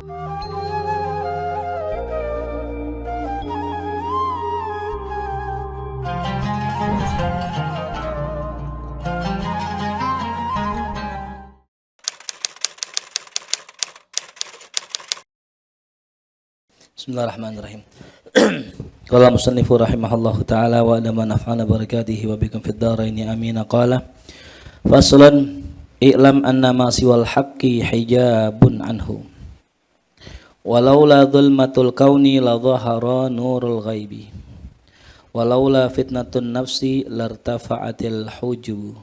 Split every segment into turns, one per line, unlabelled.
Bismillahirrahmanirrahim. Qala musannifu rahimahullahu ta'ala wa adama naf'ana barakatihi wa bikum fid dharaini amin. Qala faslan i'lam anna ma siwal haqqi hijabun anhu walaula dhulmatul kauni la dhahara nurul ghaibi walaula fitnatun nafsi lartafa'atil hujub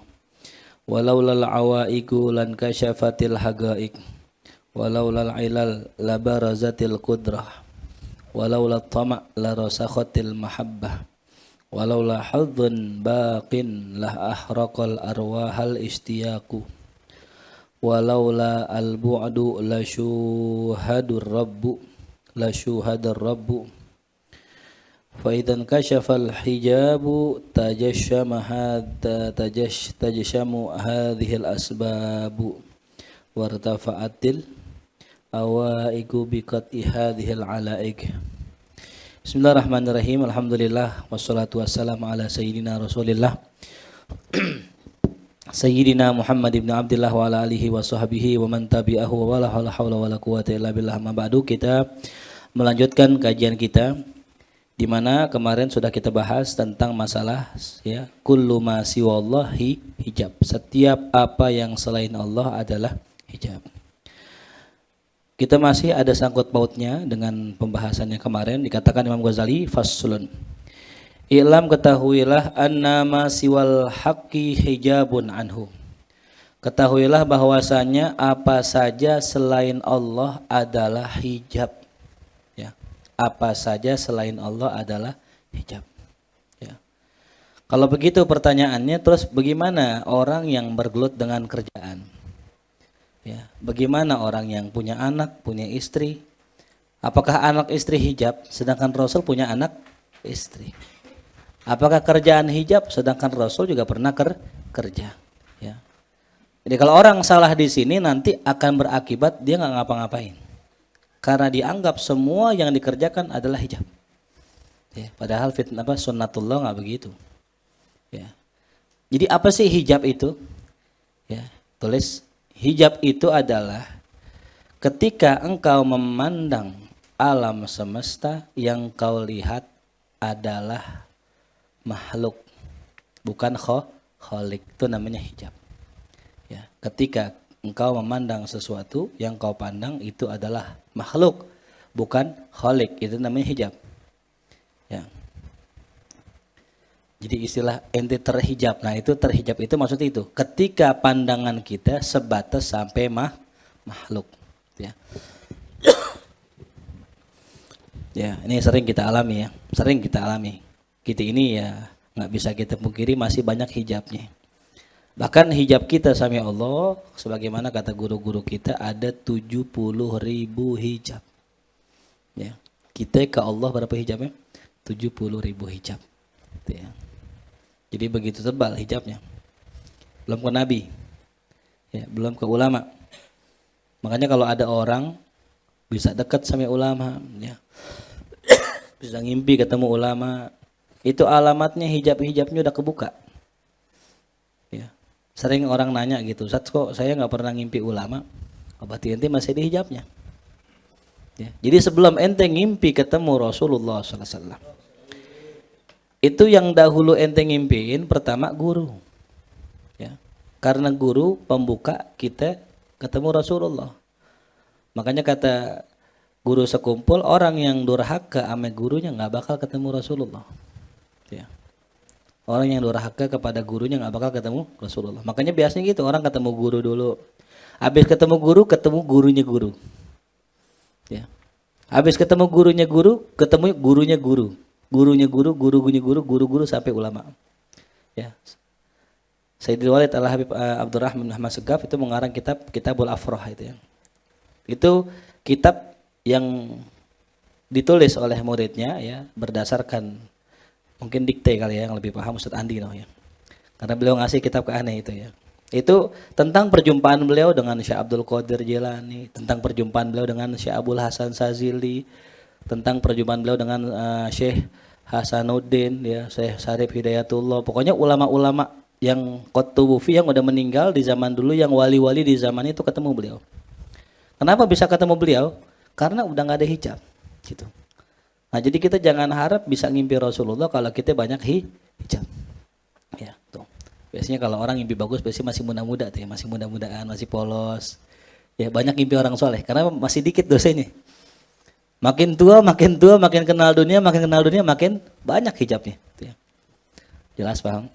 walaula al-awaiqu lan kasyafatil haqaiq walaula al-ilal labarazatil qudrah walaula tama' la rasakhatil mahabbah walaula hadzun baqin la ahraqal arwahal istiyaqu walaula al bu'du la syuhadur rabbu fa idzan kashafal hijabu tajashshama hadhil asbabu wartafa'atil awaiku biqati hadhil alaik. Bismillahirrahmanirrahim. Alhamdulillah wassalatu wassalamu ala sayyidina Rasulillah Sayyidina Muhammad ibn Abdullah wa ala alihi wa sahbihi wa man tabi'ahu wa la hawla wa la quwwata illa billah. Ma ba'du, kita melanjutkan kajian kita di mana kemarin sudah kita bahas tentang masalah ya kullu ma siwallahi hijab. Setiap apa yang selain Allah adalah hijab. Kita masih ada sangkut pautnya dengan pembahasannya kemarin. Dikatakan Imam Ghazali faslun. I'lam, ketahuilah, annama siwal haqqi hijabun anhu. Ketahuilah bahwasanya apa saja selain Allah adalah hijab. Ya. Apa saja selain Allah adalah hijab. Ya. Kalau begitu pertanyaannya, terus bagaimana orang yang bergelut dengan kerjaan? Ya, bagaimana orang yang punya anak, punya istri? Apakah anak istri hijab sedangkan Rasul punya anak istri? Apakah kerjaan hijab sedangkan Rasul juga pernah kerja? Ya. Jadi kalau orang salah di sini nanti akan berakibat dia nggak ngapa-ngapain, karena dianggap semua yang dikerjakan adalah hijab. Ya, padahal sunnatullah nggak begitu. Ya. Jadi apa sih hijab itu? Ya, tulis. Hijab itu adalah ketika engkau memandang alam semesta yang kau lihat adalah makhluk, bukan khalik. Itu namanya hijab. Ya, ketika engkau memandang sesuatu yang kau pandang itu adalah makhluk, bukan khalik. Itu namanya hijab. Ya. Jadi istilah ente terhijab. Nah itu terhijab itu maksudnya itu. Ketika pandangan kita sebatas sampai makhluk. Ya. Ya, ini sering kita alami ya. Sering kita alami. Kita ini ya nggak bisa kita pungkiri masih banyak hijabnya. Bahkan hijab kita sama Allah, sebagaimana kata guru-guru kita, ada 70.000 hijab. Ya. Kita ke Allah berapa hijabnya? 70.000 hijab. Ya. Jadi begitu tebal hijabnya. Belum ke Nabi, ya, belum ke ulama. Makanya kalau ada orang bisa dekat sama ulama, ya, bisa ngimpi ketemu ulama, itu alamatnya hijab-hijabnya udah kebuka. Ya. Sering orang nanya gitu, Ustaz kok saya nggak pernah ngimpi ulama? Berarti ente masih di hijabnya. Ya. Jadi sebelum ente ngimpi ketemu Rasulullah SAW, itu yang dahulu ente ngimpiin pertama guru. Ya. Karena guru pembuka kita ketemu Rasulullah. Makanya kata guru sekumpul, orang yang durhaka sama gurunya nggak bakal ketemu Rasulullah. Ya. Orang yang durhaka kepada gurunya nggak bakal ketemu Rasulullah. Makanya biasanya gitu, orang ketemu guru dulu. Habis ketemu gurunya guru. Ya. Habis ketemu gurunya guru, ketemu gurunya guru. Gurunya guru, guru sampai ulama. Ya. Sayyidul Walid Al-Habib Abdurrahman bin Ahmad Segaf itu mengarang Kitabul Afrah itu ya. Itu kitab yang ditulis oleh muridnya ya, berdasarkan mungkin dikte kali ya, yang lebih paham Ustaz Andi no, ya. Karena beliau ngasih kitab ke aneh itu ya. Itu tentang perjumpaan beliau dengan Syekh Abdul Qadir Jilani, tentang perjumpaan beliau dengan Syekh Abdul Hasan Sazili, tentang perjumpaan beliau dengan Syekh Hasanuddin, ya, Syekh Syarif Hidayatullah. Pokoknya ulama-ulama yang qutbufi yang udah meninggal di zaman dulu, yang wali-wali di zaman itu ketemu beliau. Kenapa bisa ketemu beliau? Karena udah nggak ada hijab, gitu. Nah, jadi kita jangan harap bisa ngimpi Rasulullah kalau kita banyak hijab. Ya, tuh. Biasanya kalau orang ngimpi bagus biasanya masih muda-muda tuh ya, masih muda-mudaan, masih polos. Ya, banyak ngimpi orang soleh karena masih dikit dosanya. Makin tua, makin kenal dunia, makin banyak hijabnya. Tuh ya. Jelas paham?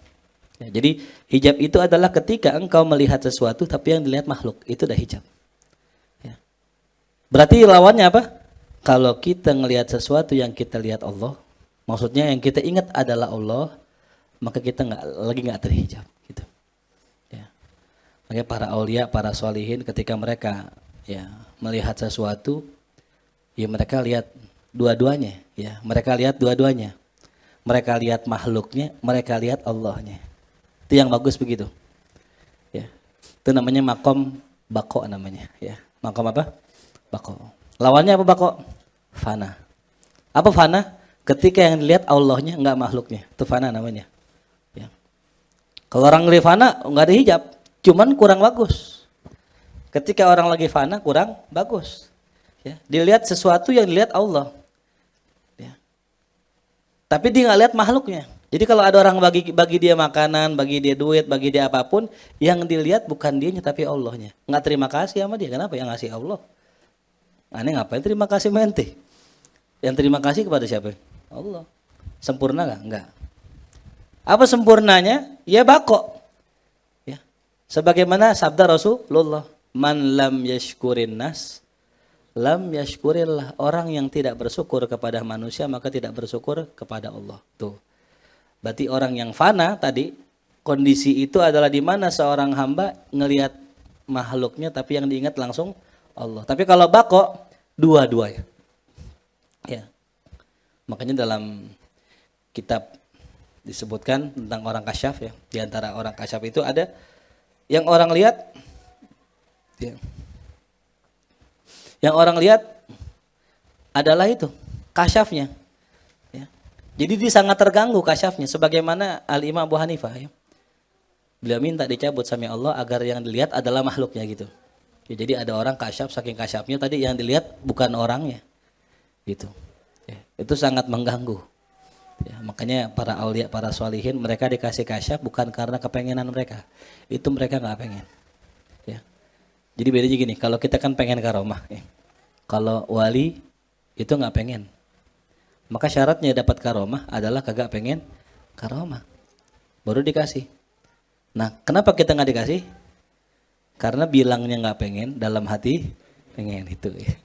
Ya, jadi hijab itu adalah ketika engkau melihat sesuatu tapi yang dilihat makhluk, itu dah hijab. Ya. Berarti lawannya apa? Kalau kita ngelihat sesuatu yang kita lihat Allah, maksudnya yang kita ingat adalah Allah, maka kita nggak terhijab. Gitu. Ya. Makanya para aulia, para sholihin ketika mereka ya melihat sesuatu, ya mereka lihat dua-duanya. Ya, mereka lihat dua-duanya. Mereka lihat makhluknya, mereka lihat Allahnya. Itu yang bagus begitu. Ya. Itu namanya makom bako namanya. Ya. Makom apa? Bako. Lawannya apa bako? Fana. Apa fana? Ketika yang dilihat Allahnya, enggak makhluknya. Itu fana namanya. Ya. Kalau orang lagi fana, enggak ada hijab. Cuman kurang bagus. Ketika orang lagi fana, kurang bagus. Ya. Dilihat sesuatu yang dilihat Allah. Ya. Tapi dia enggak lihat makhluknya. Jadi kalau ada orang bagi dia makanan, bagi dia duit, bagi dia apapun, yang dilihat bukan dianya tapi Allahnya. Enggak terima kasih sama dia. Kenapa? Yang ngasih Allah. Aneh ngapain terima kasih mente? Yang terima kasih kepada siapa? Allah. Sempurna gak? Enggak. Apa sempurnanya? Ya bako. Ya. Sebagaimana sabda Rasulullah, man lam yashkurin nas, lam yashkurillah. Orang yang tidak bersyukur kepada manusia, maka tidak bersyukur kepada Allah. Tuh. Berarti orang yang fana tadi, kondisi itu adalah di mana seorang hamba ngelihat makhluknya, tapi yang diingat langsung Allah. Tapi kalau bako, dua-duanya. Ya. Makanya dalam kitab disebutkan tentang orang kasyaf ya. Di antara orang kasyaf itu ada yang orang lihat ya. Yang orang lihat adalah itu kasyafnya. Ya. Jadi dia sangat terganggu kasyafnya sebagaimana Al-Imam Abu Hanifah ya. Beliau minta dicabut sama Allah agar yang dilihat adalah makhluknya gitu. Ya, jadi ada orang kasyaf, saking kasyafnya tadi yang dilihat bukan orangnya, gitu. Ya, itu sangat mengganggu. Ya, makanya para aulia, para sholihin mereka dikasih kasyaf bukan karena kepengenan mereka, itu mereka nggak pengen. Ya. Jadi bedanya gini, kalau kita kan pengen karomah, ya. Kalau wali itu nggak pengen. Maka syaratnya dapat karomah adalah kagak pengen karomah, baru dikasih. Nah, kenapa kita nggak dikasih? Karena bilangnya nggak pengen, dalam hati pengen itu ya.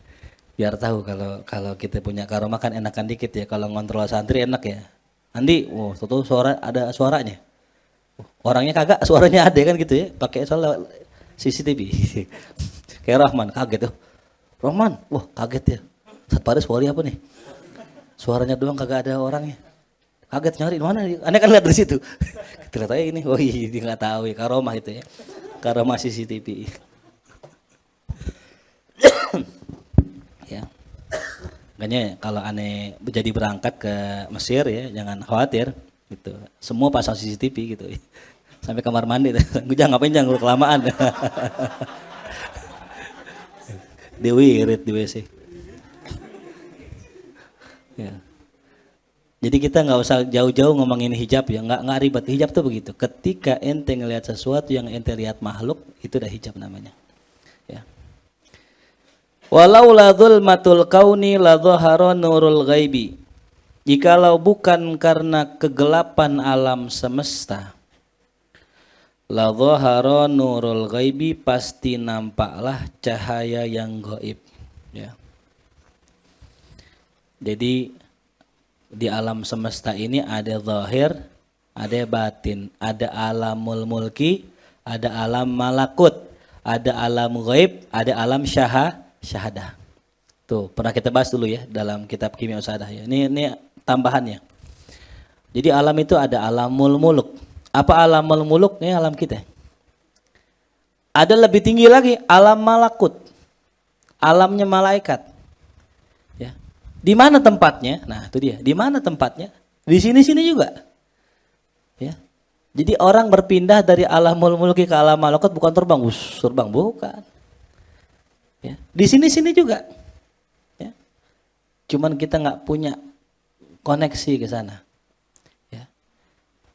Biar tahu kalau kita punya karomah kan enakan dikit ya. Kalau ngontrol santri enak ya. Andi, tuh suara ada suaranya. Orangnya kagak, suaranya ada kan gitu ya. Pakai soal CCTV. Kayak Rahman kaget tuh. Rahman, wah kaget ya. Satparis wali apa nih? Suaranya doang kagak ada orangnya. Kaget nyari mana? Aneh kan lihat dari situ. Kita lihat aja ini. Oh iya, dia nggak tahu ya karomah itu ya. Karomah CCTV. Ya. Makanya kalau aneh jadi berangkat ke Mesir ya, jangan khawatir gitu. Semua pasang CCTV gitu. Sampai kamar mandi. Jangan ngapain jangan kelamaan. Dewi irit di WC. Ya. Jadi kita nggak usah jauh-jauh ngomongin hijab ya, nggak ribet. Hijab tuh begitu. Ketika ente ngelihat sesuatu yang ente lihat makhluk, itu udah hijab namanya. Ya. Walau la dzulmatul kauni la dhahara nurul ghaibi. Jikalau bukan karena kegelapan alam semesta, la dhahara nurul ghaibi, pasti nampaklah cahaya yang gaib. Ya. Jadi di alam semesta ini ada zahir, ada batin, ada alamul mulki, ada alam malakut, ada alam ghaib, ada alam syahadah. Tuh, pernah kita bahas dulu ya dalam kitab Kimia Usahadah ya. Ini tambahannya. Jadi alam itu ada alamul muluk. Apa alamul muluk? Ini alam kita. Ada lebih tinggi lagi, alam malakut. Alamnya malaikat. Ya. Di mana tempatnya? Nah, itu dia. Di mana tempatnya? Di sini-sini juga. Ya. Jadi orang berpindah dari alamul mulki ke alam malakut bukan terbang, terbang bukan. Ya. Di sini-sini juga. Ya. Cuman kita nggak punya koneksi ke sana. Ya.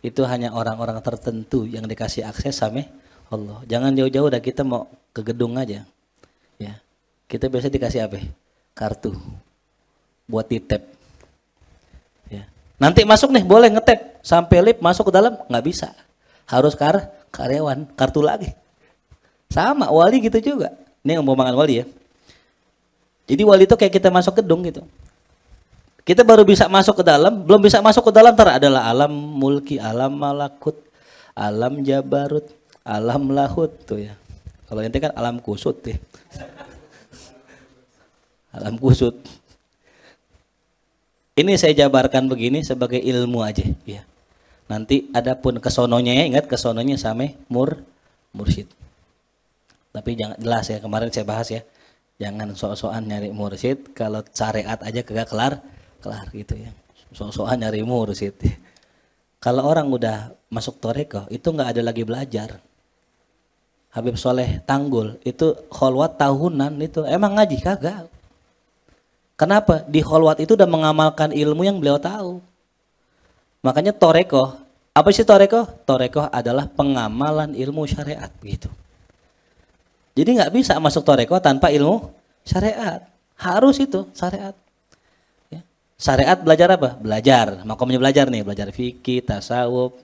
Itu hanya orang-orang tertentu yang dikasih akses sama Allah. Jangan jauh-jauh dah, kita mau ke gedung aja. Ya. Kita biasa dikasih apa? Kartu buat di-tap. Ya. Nanti masuk nih boleh nge-tap. Sampai lift masuk ke dalam nggak bisa. Harus karyawan, kartu lagi. Sama, wali gitu juga. Ini umpamakan wali ya. Jadi wali itu kayak kita masuk gedung gitu. Kita baru bisa masuk ke dalam, belum bisa masuk ke dalam adalah alam mulki, alam malakut, alam jabarut, alam lahut tuh ya. Kalau ente kan alam kusut ya. Alam kusut. Ini saya jabarkan begini sebagai ilmu aja ya. Nanti adapun kesononya ya, ingat kesononya sama mursyid. Tapi jangan jelas ya, kemarin saya bahas ya. Jangan sok-sokan nyari mursyid, kalau syariat aja kagak kelar gitu ya. Sok-sokan nyari mursyid. Ya. Kalau orang udah masuk toreko, itu nggak ada lagi belajar. Habib Soleh Tanggul itu kholwat tahunan itu, emang ngaji kagak. Kenapa? Di kholwat itu udah mengamalkan ilmu yang beliau tahu. Makanya toreko, apa sih toreko? Toreko adalah pengamalan ilmu syariat gitu. Jadi nggak bisa masuk toreko tanpa ilmu syariat. Harus itu syariat. Ya. Syariat belajar apa? Belajar. Makomnya belajar nih, belajar fikih, tasawuf,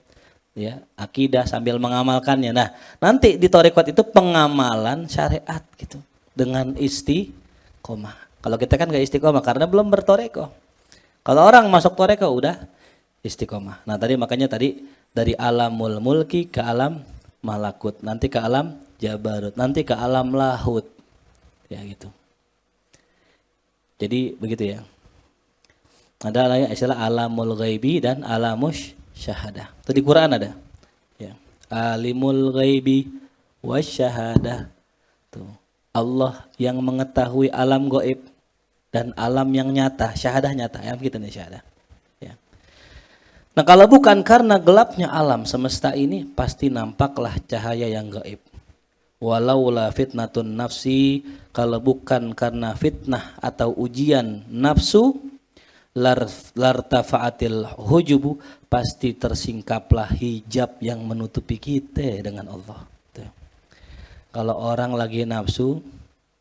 ya, akidah sambil mengamalkannya. Nah, nanti di torekot itu pengamalan syariat gitu dengan istiqomah. Kalau kita kan nggak istiqomah karena belum bertoreko. Kalau orang masuk toreko udah istiqomah. Nah tadi makanya dari alamul mulki ke alam malakut, nanti ke alam jabarut, nanti ke alam lahut, ya gitu. Jadi begitu ya. Ada istilah alamul ghaibi dan alamus syahadah. Itu di Quran ada. Ya. Alimul ghaibi wasyahadah. Tuh. Allah yang mengetahui alam gaib dan alam yang nyata, syahadah nyata. Ya gitu nih syahadah. Nah kalau bukan karena gelapnya alam semesta ini, pasti nampaklah cahaya yang gaib. Walaula fitnatun nafsi, kalau bukan karena fitnah atau ujian nafsu, lartafa'atil hujubu, pasti tersingkaplah hijab yang menutupi kita dengan Allah. Tuh. Kalau orang lagi nafsu,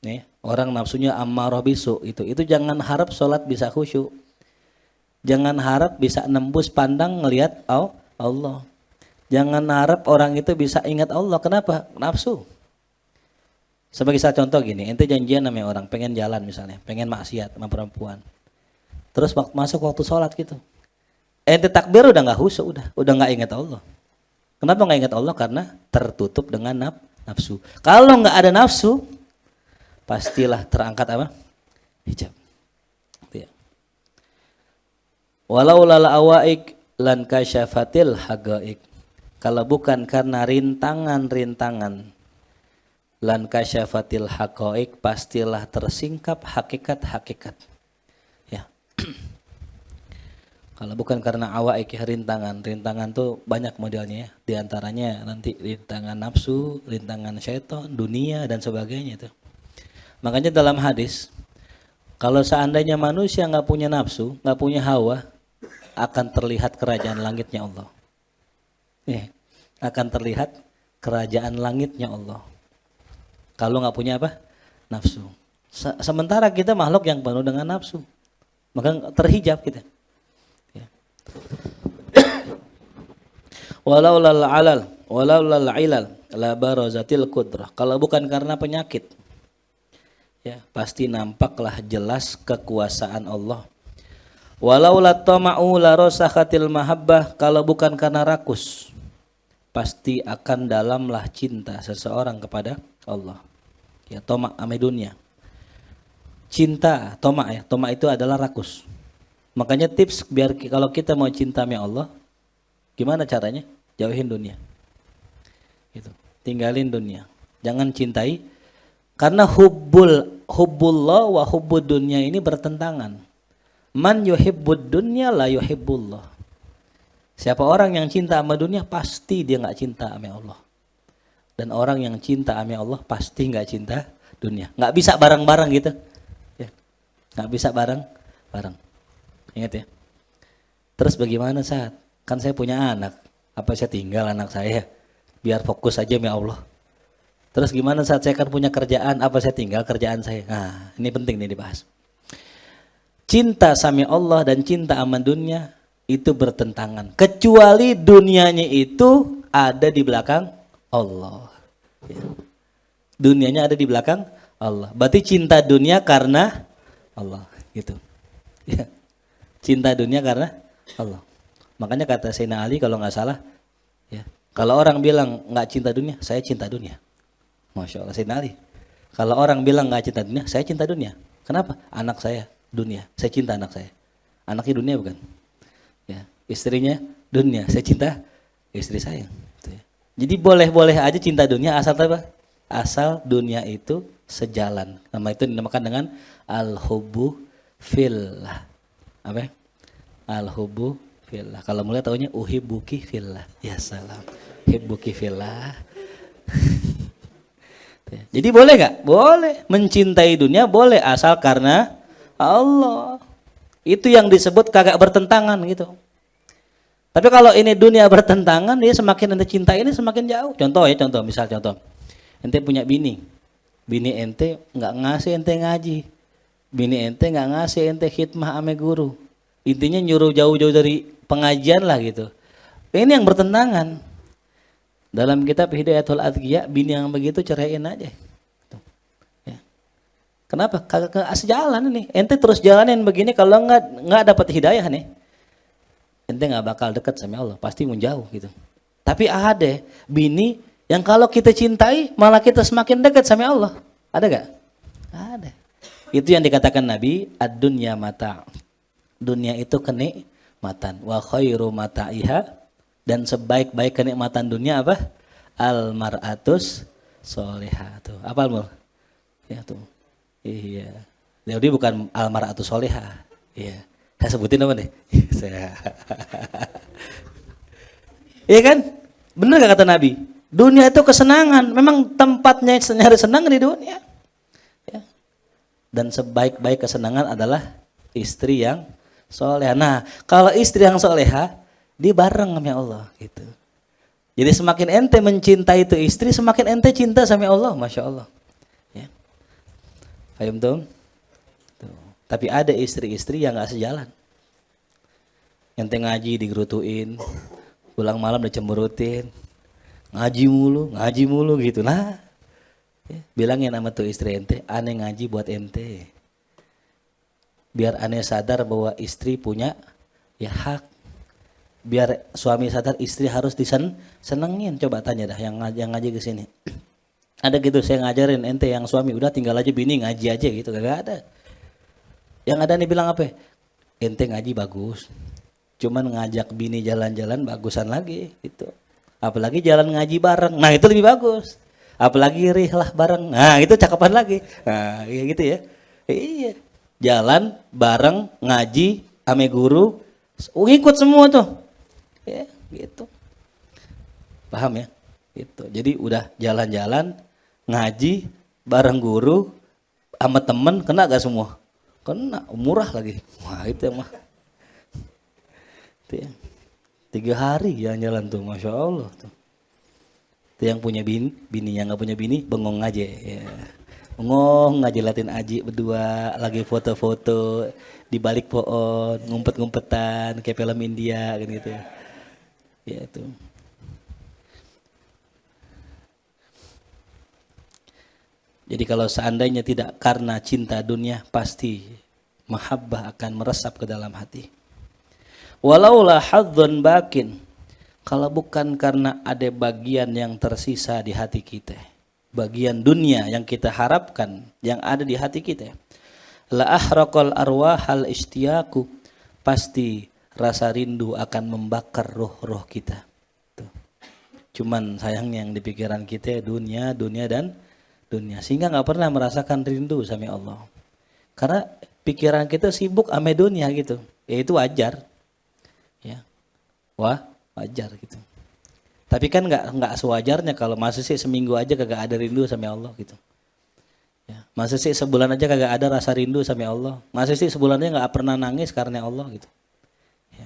nih, orang nafsunya ammarah bisu, itu jangan harap sholat bisa khusyuk. Jangan harap bisa nembus pandang ngelihat Allah. Jangan harap orang itu bisa ingat Allah. Kenapa? Nafsu. Sebagai satu contoh gini, ente janjian sama orang, pengen jalan misalnya, pengen maksiat sama perempuan. Terus masuk waktu sholat gitu. Ente takbir udah nggak khusyuk, udah nggak ingat Allah. Kenapa nggak ingat Allah? Karena tertutup dengan nafsu. Kalau nggak ada nafsu, pastilah terangkat apa? Hijab. Walau lala awaik lan kasyafatil hagaik. Kalau bukan karena rintangan-rintangan lan kasyafatil hagaik, pastilah tersingkap hakikat-hakikat. Ya. Kalau bukan karena awaik ya, rintangan tuh banyak modelnya ya. Di antaranya nanti rintangan nafsu, rintangan syaitan, dunia dan sebagainya itu. Makanya dalam hadis, kalau seandainya manusia nggak punya nafsu, nggak punya hawa, akan terlihat kerajaan langitnya Allah. Akan terlihat kerajaan langitnya Allah. Kalau nggak punya apa? Nafsu. Sementara kita makhluk yang penuh dengan nafsu, maka terhijab kita. Ya. Walau lal ilal la barazatil qudrah. Kalau bukan karena penyakit, ya pasti nampaklah jelas kekuasaan Allah. Walau la tama'u la rasakhatil mahabbah, kalau bukan karena rakus, pasti akan dalamlah cinta seseorang kepada Allah. Ya, toma' ame dunia. Cinta, toma' ya. Toma' itu adalah rakus. Makanya tips biar kalau kita mau cinta sama Allah, gimana caranya? Jauhin dunia. Gitu. Tinggalin dunia. Jangan cintai, karena hubbullah wa hubbud dunya ini bertentangan. Man yuhibbud dunya la yuhibbullah. Siapa orang yang cinta sama dunia, pasti dia nggak cinta sama Allah. Dan orang yang cinta sama Allah pasti nggak cinta dunia. Nggak bisa bareng-bareng gitu. Ya. Nggak bisa bareng-bareng. Ingat ya. Terus bagaimana saat? Kan saya punya anak. Apa saya tinggal anak saya? Biar fokus aja sama Allah. Terus gimana saat saya kan punya kerjaan? Apa saya tinggal kerjaan saya? Nah, ini penting nih dibahas. Cinta sama Allah dan cinta sama dunia itu bertentangan. Kecuali dunianya itu ada di belakang Allah. Ya. Dunianya ada di belakang Allah. Berarti cinta dunia karena Allah. Gitu. Ya. Cinta dunia karena Allah. Makanya kata Sayyidina Ali kalau nggak salah, ya, kalau orang bilang nggak cinta dunia, saya cinta dunia. Masya Allah Sayyidina Ali. Kalau orang bilang nggak cinta dunia, saya cinta dunia. Kenapa? Anak saya dunia, saya cinta anak saya. Anaknya dunia bukan? Ya, istrinya dunia, saya cinta istri saya. Gitu ya. Jadi boleh-boleh aja cinta dunia asal apa? Asal dunia itu sejalan. Nama itu dinamakan dengan al-hubbu fillah. Apa? Al-hubbu fillah. Kalau mulai tahunya uhibbuki fillah. Ya salam. Hibbuki fillah. Jadi boleh nggak? Boleh. Mencintai dunia boleh asal karena Allah. Itu yang disebut kagak bertentangan gitu. Tapi kalau ini dunia bertentangan, dia semakin ente cinta ini semakin jauh. Contoh. Ente punya bini. Bini ente nggak ngasih ente ngaji. Bini ente nggak ngasih ente khidmah ame guru. Intinya nyuruh jauh-jauh dari pengajian lah gitu. Ini yang bertentangan. Dalam kitab Hidayatul Adqiya, bini yang begitu ceraiin aja. Ya. Kenapa? Kagak sejalan nih. Ente terus jalanin begini, kalau nggak dapat hidayah nih, ente nggak bakal dekat sama Allah, pasti menjauh gitu. Tapi ada bini yang kalau kita cintai, malah kita semakin dekat sama Allah. Ada nggak? Ada. Itu yang dikatakan Nabi, ad-dunya mata'. Dunia itu kenikmatan. Wa khairu mata'iha. Dan sebaik-baik kenikmatan dunia apa? Al-mar'atus solehah. Tuh, apa Al-Mul? Ya tuh. Iya. Jadi bukan al-mar'atus solehah. Iya. Saya sebutin apa nih? Iya kan? Benar gak kata Nabi? Dunia itu kesenangan. Memang tempatnya nyari senang di dunia. Ya. Dan sebaik-baik kesenangan adalah istri yang solehah. Nah, kalau istri yang solehah, dia bareng sama Allah gitu. Jadi semakin ente mencintai itu istri, semakin ente cinta sama Allah, masya Allah. Ya. Paham tuh? Tapi ada istri-istri yang nggak sejalan. Ente ngaji digerutuin, pulang malam dicemberutin, ngaji mulu gitu. Nah, ya, bilangin sama tuh istri ente, aneh ngaji buat ente. Biar aneh sadar bahwa istri punya ya hak. Biar suami sadar istri harus disenengin. Coba tanya dah yang ngaji ke sini. Ada gitu saya ngajarin ente yang suami udah tinggal aja bini ngaji aja gitu, gak ada. Yang ada nih bilang apa? Ente ngaji bagus. Cuman ngajak bini jalan-jalan bagusan lagi gitu. Apalagi jalan ngaji bareng. Nah, itu lebih bagus. Apalagi rihlah bareng. Nah, itu cakapan lagi. Nah, gitu ya. Iya. Jalan bareng ngaji ame guru, ikut semua tuh. Ya, gitu. Paham ya? Gitu. Jadi udah jalan-jalan, ngaji, bareng guru, sama temen, kena gak semua? Kena, murah lagi. Wah itu mah. Itu ya. 3 hari jalan-jalan tuh, Masya Allah tuh. Itu yang punya bini yang gak punya bini, bengong aja. Ya. Bengong aja latin aji berdua, lagi foto-foto di balik pohon, ngumpet-ngumpetan, kayak film India kan gitu ya. Ya itu. Jadi kalau seandainya tidak karena cinta dunia, pasti mahabbah akan meresap ke dalam hati. Walaulah hadzun bakin, kalau bukan karena ada bagian yang tersisa di hati kita, bagian dunia yang kita harapkan yang ada di hati kita, la ahraqal arwahal istiyaku, pasti rasa rindu akan membakar roh-roh kita. Tuh. Cuman sayangnya yang di pikiran kita dunia dan dunia. Sehingga nggak pernah merasakan rindu sama Allah. Karena pikiran kita sibuk ame dunia gitu. Ya itu wajar. Ya. Wah, wajar gitu. Tapi kan nggak sewajarnya kalau masa sih seminggu aja kagak ada rindu sama Allah gitu. Ya. Masa sih sebulan aja kagak ada rasa rindu sama Allah. Masa sih sebulannya nggak pernah nangis karena Allah gitu. Ya.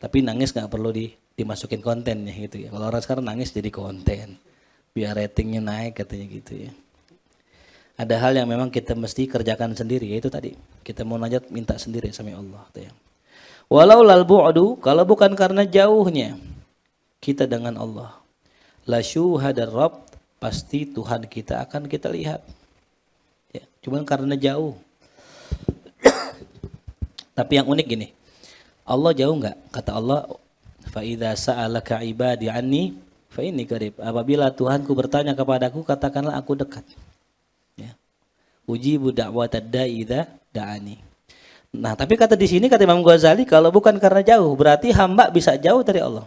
Tapi nangis nggak perlu dimasukin kontennya gitu ya. Kalau orang sekarang nangis jadi konten. Biar ratingnya naik katanya gitu ya. Ada hal yang memang kita mesti kerjakan sendiri, yaitu tadi kita mau najat minta sendiri sama Allah. Ya. Walau lal bu'du, kalau bukan karena jauhnya kita dengan Allah, la syuhadar Rabb, pasti Tuhan kita akan kita lihat. Ya, cuman karena jauh. Tapi yang unik gini, Allah jauh enggak? Kata Allah, fa idza sa'alaka ibadi anni fa inni qarib. Apabila Tuhanku bertanya kepadaku, katakanlah aku dekat. Ya. Ujibu da'watad da'i idza da'ani. Nah, tapi kata di sini kata Imam Ghazali, kalau bukan karena jauh, berarti hamba bisa jauh dari Allah.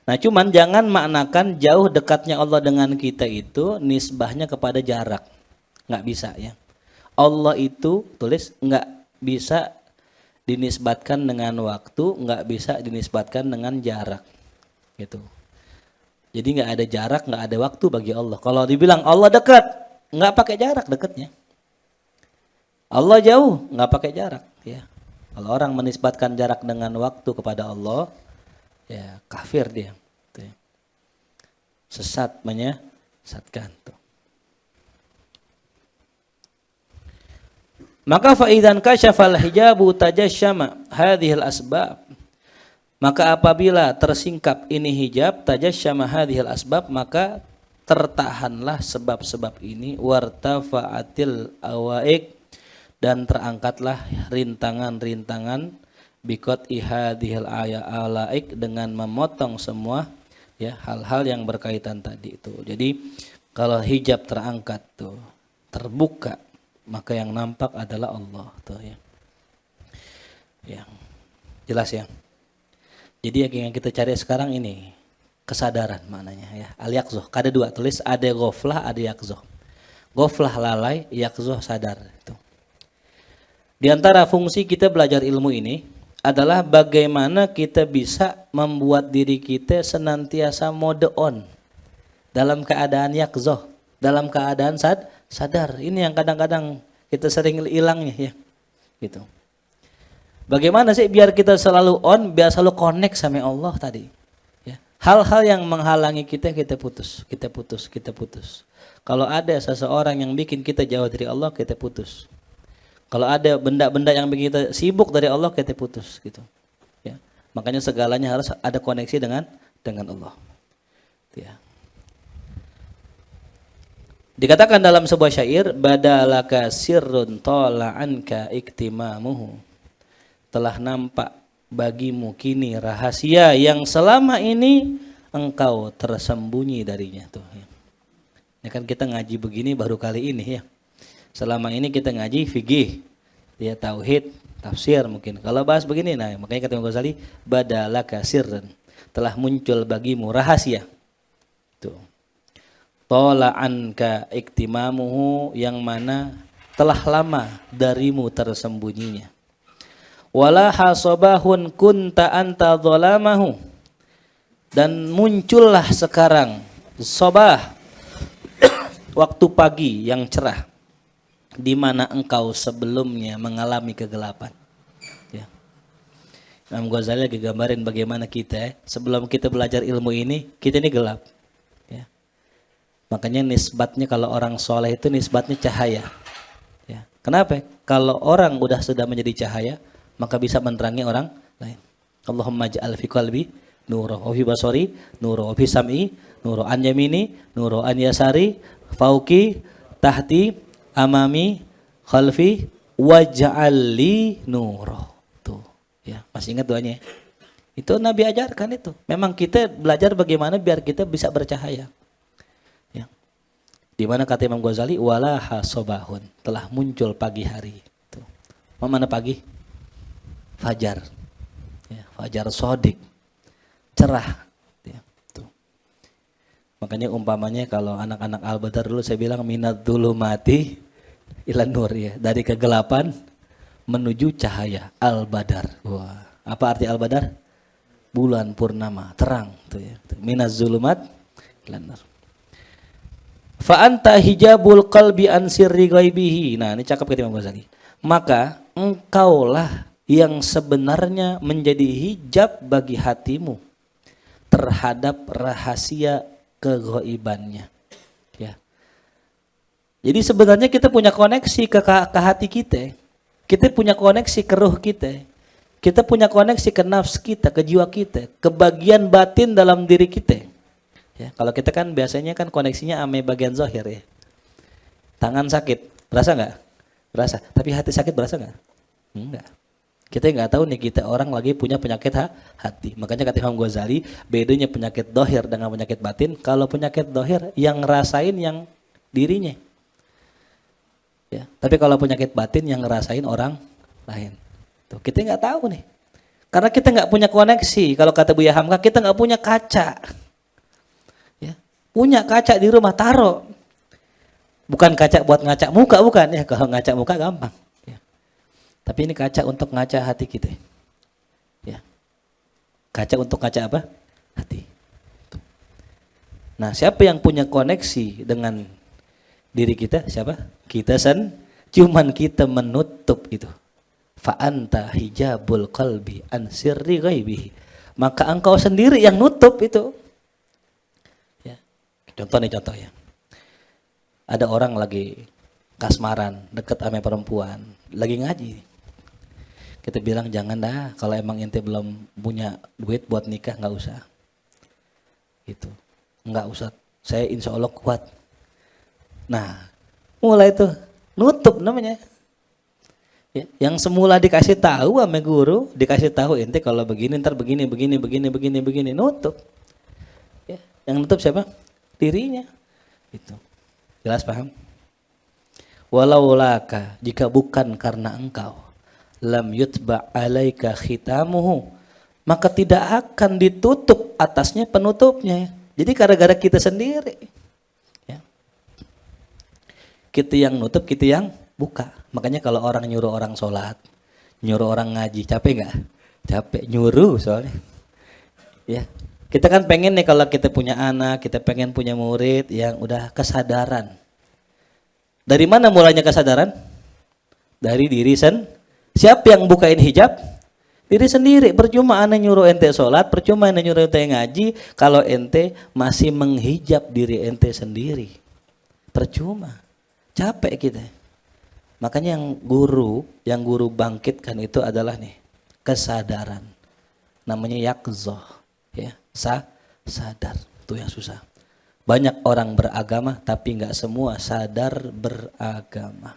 Nah, cuman jangan maknakan jauh dekatnya Allah dengan kita itu nisbahnya kepada jarak. Nggak bisa ya. Allah itu tulis nggak bisa dinisbatkan dengan waktu, nggak bisa dinisbatkan dengan jarak. Gitu. Jadi nggak ada jarak, nggak ada waktu bagi Allah. Kalau dibilang Allah dekat, nggak pakai jarak dekatnya. Allah jauh, nggak pakai jarak. Ya. Kalau orang menisbatkan jarak dengan waktu kepada Allah, ya kafir dia. Tuh. Sesat menyesatkan. Tuh. Maka faidan kasyafal hijabu tajasyama hadhil asbab. Maka apabila tersingkap ini hijab tajasyama hadhil asbab, maka tertahanlah sebab-sebab ini, wartafa'atil awaik, dan terangkatlah rintangan-rintangan, bikot ihadihil alaik, dengan memotong semua ya hal-hal yang berkaitan tadi itu. Jadi kalau hijab terangkat tuh, terbuka, maka yang nampak adalah Allah tuh ya. Ya. Jelas ya. Jadi yang kita cari sekarang ini kesadaran maknanya ya. Al-yaqzoh. Ada dua, tulis ada ghaflah, ada yaqzoh. Ghaflah lalai, yaqzoh sadar itu. Di antara fungsi kita belajar ilmu ini adalah bagaimana kita bisa membuat diri kita senantiasa mode on dalam keadaan yaqzoh, dalam keadaan sadar. Ini yang kadang-kadang kita sering hilangnya ya. Gitu. Bagaimana sih biar kita selalu on, biar selalu connect sama Allah tadi. Ya. Hal-hal yang menghalangi kita putus. Kalau ada seseorang yang bikin kita jauh dari Allah, kita putus. Kalau ada benda-benda yang bikin kita sibuk dari Allah, kita putus gitu. Ya. Makanya segalanya harus ada koneksi dengan Allah. Ya. Dikatakan dalam sebuah syair, badalaka sirrun tola anka iktimamuhu. Telah nampak bagimu kini rahasia yang selama ini engkau tersembunyi darinya tuh ya. Ya kan kita ngaji begini baru kali ini ya. Selama ini kita ngaji fikih, ya tauhid, tafsir mungkin. Kalau bahas begini, nah makanya kata Imam Ghazali, badalaka sirran, telah muncul bagimu rahasia. Tuh. Tola anka iktimamuhu, yang mana telah lama darimu tersembunyinya. Wala hasobahun kunta anta dhalamahu, dan muncullah sekarang sobah, waktu pagi yang cerah, di mana engkau sebelumnya mengalami kegelapan. Ya. Imam Ghazali lagi gambarin bagaimana kita sebelum kita belajar ilmu ini, kita ini gelap. Ya. Makanya nisbatnya kalau orang soleh itu nisbatnya cahaya. Ya. Kenapa? Kalau orang sudah menjadi cahaya, maka bisa menerangi orang lain. Allahumma ja'al fi qalbi nura wa fi basari nura wa fi sam'i nura an yamini nura an yasari fauqi tahti amami khalfi waj'al li nura. Tuh, ya, masih ingat doanya? Itu Nabi ajarkan itu. Memang kita belajar bagaimana biar kita bisa bercahaya. Ya. Di mana kata Imam Ghazali, wala hasobahun, telah muncul pagi hari. Tuh. Mana pagi? Fajar. Ya, fajar sodik. Cerah. Ya, tuh. Makanya umpamanya kalau anak-anak Al-Badar dulu saya bilang minad dzulumati ilan nur ya, dari kegelapan menuju cahaya Al-Badar. Wah, apa arti Al-Badar? Bulan purnama, terang tuh ya. Minaz zulumat ilan nur. Fa anta hijabul qalbi an sirri ghaibihi. Nah, ini cakep kata Imam Ghazali. Maka engkaulah yang sebenarnya menjadi hijab bagi hatimu terhadap rahasia keghaibannya. Ya. Jadi sebenarnya kita punya koneksi ke hati kita. Kita punya koneksi ke ruh kita. Kita punya koneksi ke nafs kita, ke jiwa kita, ke bagian batin dalam diri kita. Ya, kalau kita kan biasanya kan koneksinya ame bagian zahir ya. Tangan sakit, berasa nggak? Berasa. Tapi hati sakit berasa nggak? Enggak. Kita nggak tahu nih kita orang lagi punya penyakit hati. Makanya kata Imam Ghazali, bedanya penyakit dohir dengan penyakit batin. Kalau penyakit dohir yang ngerasain yang dirinya. Ya, tapi kalau penyakit batin yang ngerasain orang lain. Tuh, kita nggak tahu nih. Karena kita nggak punya koneksi. Kalau kata Buya Hamka, kita nggak punya kaca. Ya, punya kaca di rumah, taruh. Bukan kaca buat ngaca muka, bukan ya. Kalau ngaca muka gampang. Ya. Tapi ini kaca untuk ngaca hati kita. Ya. Kaca untuk ngaca apa? Hati. Tuh. Nah, siapa yang punya koneksi dengan diri kita? Siapa? Kita cuman kita menutup itu. Fa anta hijabul qalbi an sirri ghaibihi. Maka engkau sendiri yang nutup itu. Ya. Contoh ya. Ada orang lagi kasmaran deket sama perempuan, lagi ngaji. Kita bilang jangan dah, kalau emang ente belum punya duit buat nikah nggak usah. Gitu. Nggak usah. Saya insya Allah kuat. Nah, mulai tuh nutup namanya. Ya, yang semula dikasih tahu sama guru, dikasih tahu ente kalau begini ntar begini, nutup. Ya, yang nutup siapa? Dirinya. Itu. Jelas paham? Walau laka, jika bukan karena engkau, lam yutba alaika khitamuhu, maka tidak akan ditutup atasnya penutupnya. Jadi gara-gara kita sendiri. Ya. Kita yang nutup, kita yang buka. Makanya kalau orang nyuruh orang sholat, nyuruh orang ngaji, capek nggak? Capek, nyuruh soalnya. Ya, kita kan pengen nih kalau kita punya anak, kita pengen punya murid yang udah kesadaran. Dari mana mulanya kesadaran? Dari diri Siapa yang bukain hijab? Diri sendiri. Percuma ane nyuruh ente sholat, percuma ane nyuruh ente ngaji, kalau ente masih menghijab diri ente sendiri. Percuma. Capek kita. Makanya yang guru bangkitkan itu adalah nih kesadaran. Namanya yakzoh, ya, sadar. Itu yang susah. Banyak orang beragama tapi nggak semua sadar beragama.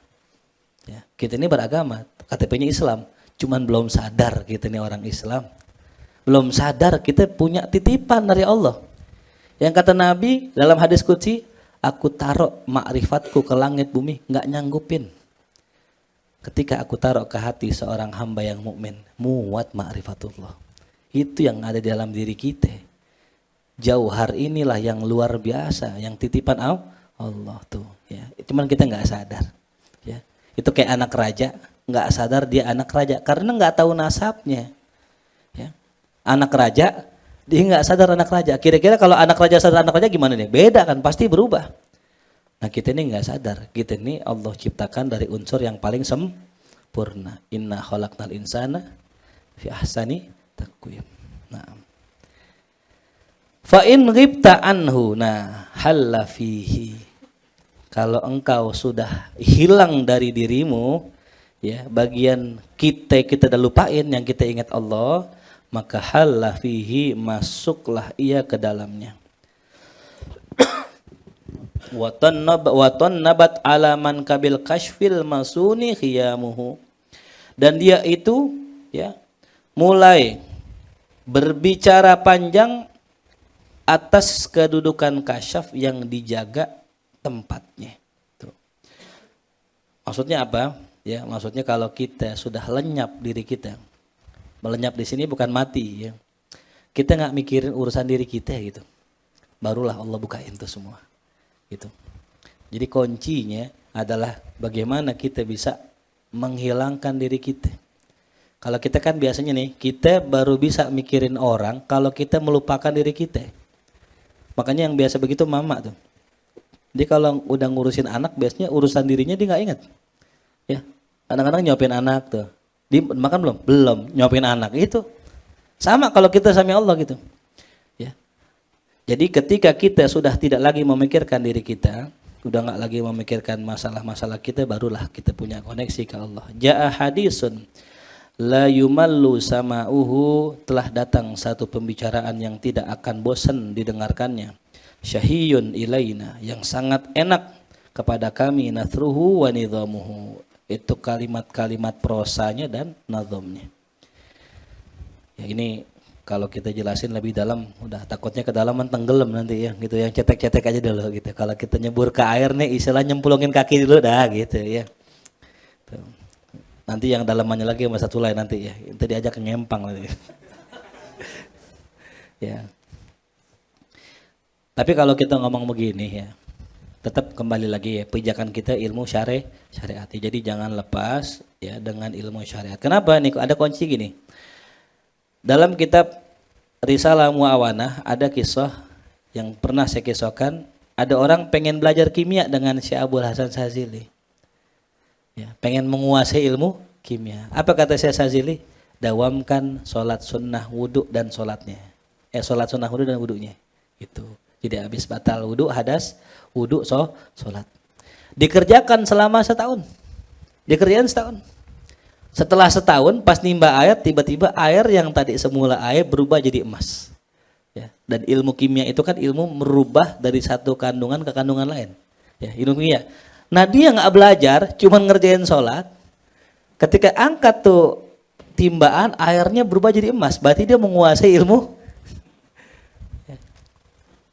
Ya, kita ini beragama, KTP-nya Islam, cuman belum sadar kita ini orang Islam. Belum sadar kita punya titipan dari Allah. Yang kata Nabi dalam hadis qudsi, aku taruh ma'rifatku ke langit bumi, nggak nyanggupin. Ketika aku taruh ke hati seorang hamba yang mukmin, muat ma'rifatullah. Itu yang ada di dalam diri kita. Jauhar inilah yang luar biasa, yang titipan Allah tuh. Ya. Cuman kita nggak sadar. Ya. Itu kayak anak raja, nggak sadar dia anak raja karena nggak tahu nasabnya. Ya. Anak raja, dia nggak sadar anak raja. Kira-kira kalau anak raja sadar anak raja gimana nih? Beda kan, pasti berubah. Nah kita ini nggak sadar, kita ini Allah ciptakan dari unsur yang paling sempurna. Inna khalaqnal insana fi ahsani taqwim. Nah, fa in ghibta anhu, nah halla fihi. Kalau engkau sudah hilang dari dirimu, ya bagian kita udah lupain yang kita ingat Allah, maka halla fihi, masuklah ia ke dalamnya. Waton nabat alaman kabil kashfil masuni khiyamuhu, dan dia itu ya mulai berbicara panjang atas kedudukan kasyaf yang dijaga tempatnya. Tuh. Maksudnya apa? Ya, maksudnya kalau kita sudah lenyap diri kita, melenyap di sini bukan mati ya. Kita nggak mikirin urusan diri kita gitu. barulah Allah bukain itu semua. Gitu. Jadi kuncinya adalah bagaimana kita bisa menghilangkan diri kita. Kalau kita kan biasanya nih, kita baru bisa mikirin orang kalau kita melupakan diri kita. Makanya yang biasa begitu mama tuh. Dia kalau udah ngurusin anak biasanya urusan dirinya dia nggak ingat. Ya, kadang-kadang nyuapin anak tuh. Makan belum? Belum. Nyuapin anak itu. Sama kalau kita sama Allah gitu. Ya. Jadi ketika kita sudah tidak lagi memikirkan diri kita, udah nggak lagi memikirkan masalah-masalah kita, barulah kita punya koneksi ke Allah. Ja'a hadisun la yumallu sama'uhu, telah datang satu pembicaraan yang tidak akan bosan didengarkannya. Syahiyun ilaina, yang sangat enak kepada kami, nathruhu wa nidhamuhu, itu kalimat-kalimat prosanya dan nazamnya. Ya ini kalau kita jelasin lebih dalam, udah takutnya kedalaman tenggelam nanti ya, gitu. Yang cetek-cetek aja dulu gitu. Kalau kita nyebur ke air nih, istilah nyemplungin kaki dulu dah gitu ya. Tuh. Nanti yang dalamannya lagi sama satu lain nanti ya, nanti diajak ngempang nanti. Ya. Tapi kalau kita ngomong begini ya, tetap kembali lagi ya, pijakan kita ilmu syariat. Jadi jangan lepas ya dengan ilmu syariat. Kenapa nih? Ada kunci gini. Dalam kitab Risalah Mu'awanah ada kisah yang pernah saya kisahkan. Ada orang pengen belajar kimia dengan Syekh Abdul Hasan Sazili. Ya, pengen menguasai ilmu kimia. Apa kata Syekh Sazili? Dawamkan sholat sunnah wudhu dan sholatnya. Sholat sunnah wudhu dan wudhunya. Itu. Jadi habis batal wudhu, hadas, wudhu, sholat. Dikerjakan selama setahun. Dikerjakan setahun. Setelah setahun, pas nimba air, tiba-tiba air yang tadi semula air berubah jadi emas. Ya. Dan ilmu kimia itu kan ilmu merubah dari satu kandungan ke kandungan lain. Ya, ilmu kimia. Nah dia nggak belajar, cuma ngerjain sholat. Ketika angkat tuh timbaan, airnya berubah jadi emas. Berarti dia menguasai ilmu. Ya.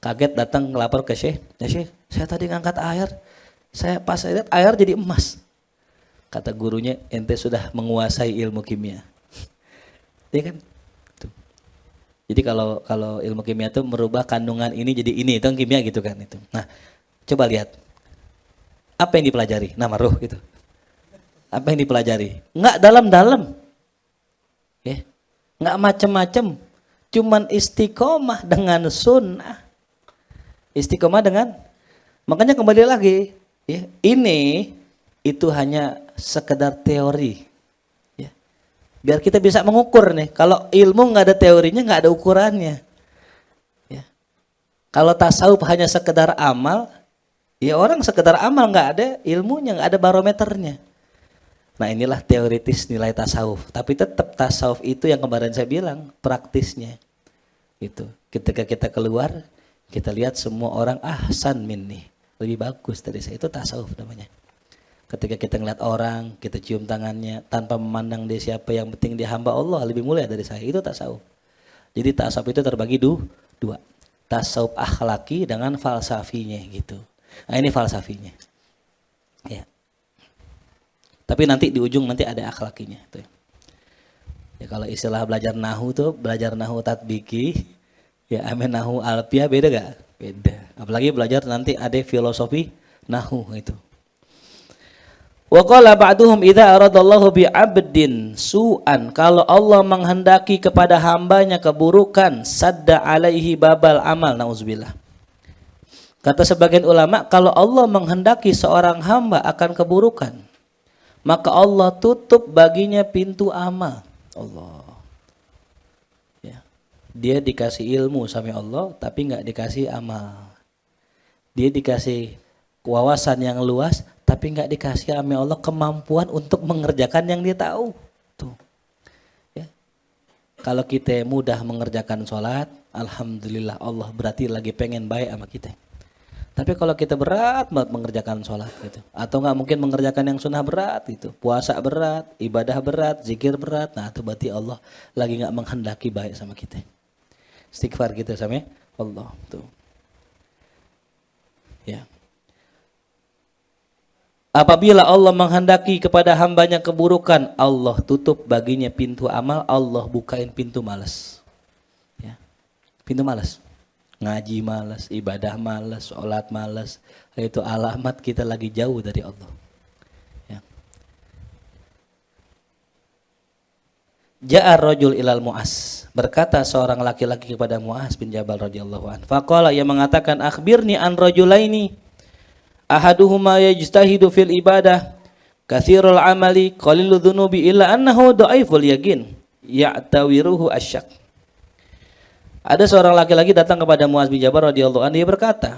Kaget datang ngelapor ke Syekh. Ya Syekh, saya tadi ngangkat air. Saya pas lihat air jadi emas. Kata gurunya, ente sudah menguasai ilmu kimia. Iya kan? Tuh. Jadi kalau ilmu kimia itu merubah kandungan ini jadi ini, itu kan kimia gitu kan itu. Nah, coba lihat. Apa yang dipelajari? Nama ruh gitu. Apa yang dipelajari? Enggak dalam-dalam. Ya. Enggak macam-macam. Cuman istiqomah dengan sunnah. Istiqomah dengan, makanya kembali lagi, ya, ini itu hanya sekedar teori, ya. Biar kita bisa mengukur nih. Kalau ilmu nggak ada teorinya, nggak ada ukurannya. Ya. Kalau tasawuf hanya sekedar amal, ya orang sekedar amal nggak ada ilmunya, nggak ada barometernya. Nah inilah teoritis nilai tasawuf. Tapi tetap tasawuf itu yang kemarin saya bilang praktisnya. Itu ketika kita keluar, kita lihat semua orang ahsan minni, lebih bagus dari saya, itu tasawuf namanya. Ketika kita ngeliat orang, kita cium tangannya tanpa memandang dia siapa, yang penting dia hamba Allah lebih mulia dari saya, itu tasawuf. Jadi tasawuf itu terbagi dua. Tasawuf akhlaki dengan falsafinya gitu. Nah ini falsafinya. Ya. Tapi nanti di ujung nanti ada akhlakinya tuh. Ya kalau istilah belajar nahu tuh, belajar nahu tatbiki, ya amin nahu alfiah beda gak? Beda. Apalagi belajar nanti ada filosofi nahu itu. Wa qala ba'duhum idza aradallahu bi 'abdin su'an, kalau Allah menghendaki kepada hambanya keburukan, sadda alaihi babal amal, nauzubillah. Kata sebagian ulama, kalau Allah menghendaki seorang hamba akan keburukan, maka Allah tutup baginya pintu amal. Allah. Ya. Dia dikasih ilmu sama Allah tapi enggak dikasih amal. Dia dikasih wawasan yang luas tapi nggak dikasih sama Allah kemampuan untuk mengerjakan yang dia tahu. Tuh. Ya. Kalau kita mudah mengerjakan sholat, alhamdulillah Allah berarti lagi pengen baik sama kita. Tapi kalau kita berat banget mengerjakan sholat gitu, atau nggak mungkin mengerjakan yang sunnah berat gitu, puasa berat, ibadah berat, zikir berat, nah itu berarti Allah lagi nggak menghendaki baik sama kita. Istighfar kita sama Allah. Tuh. Ya. Apabila Allah menghendaki kepada hambanya keburukan, Allah tutup baginya pintu amal, Allah bukain pintu malas. Ya. Pintu malas. ngaji malas, ibadah malas, sholat malas. Itu alamat kita lagi jauh dari Allah. Ya. Ja'a rajul ilal Mu'az. Berkata seorang laki-laki kepada Mu'az bin Jabal radhiyallahu anhu. Faqala, ia mengatakan, akhbirni an rajulaini. Ahaduhuma yajtahidu fil ibadah, katsirul amali, qaliludz dzunubi illa annahu dhaiful yaqin, ya'tawiruhu asyak. Ada seorang laki-laki datang kepada Mu'az bin Jabal radhiyallahu anhu, dia berkata,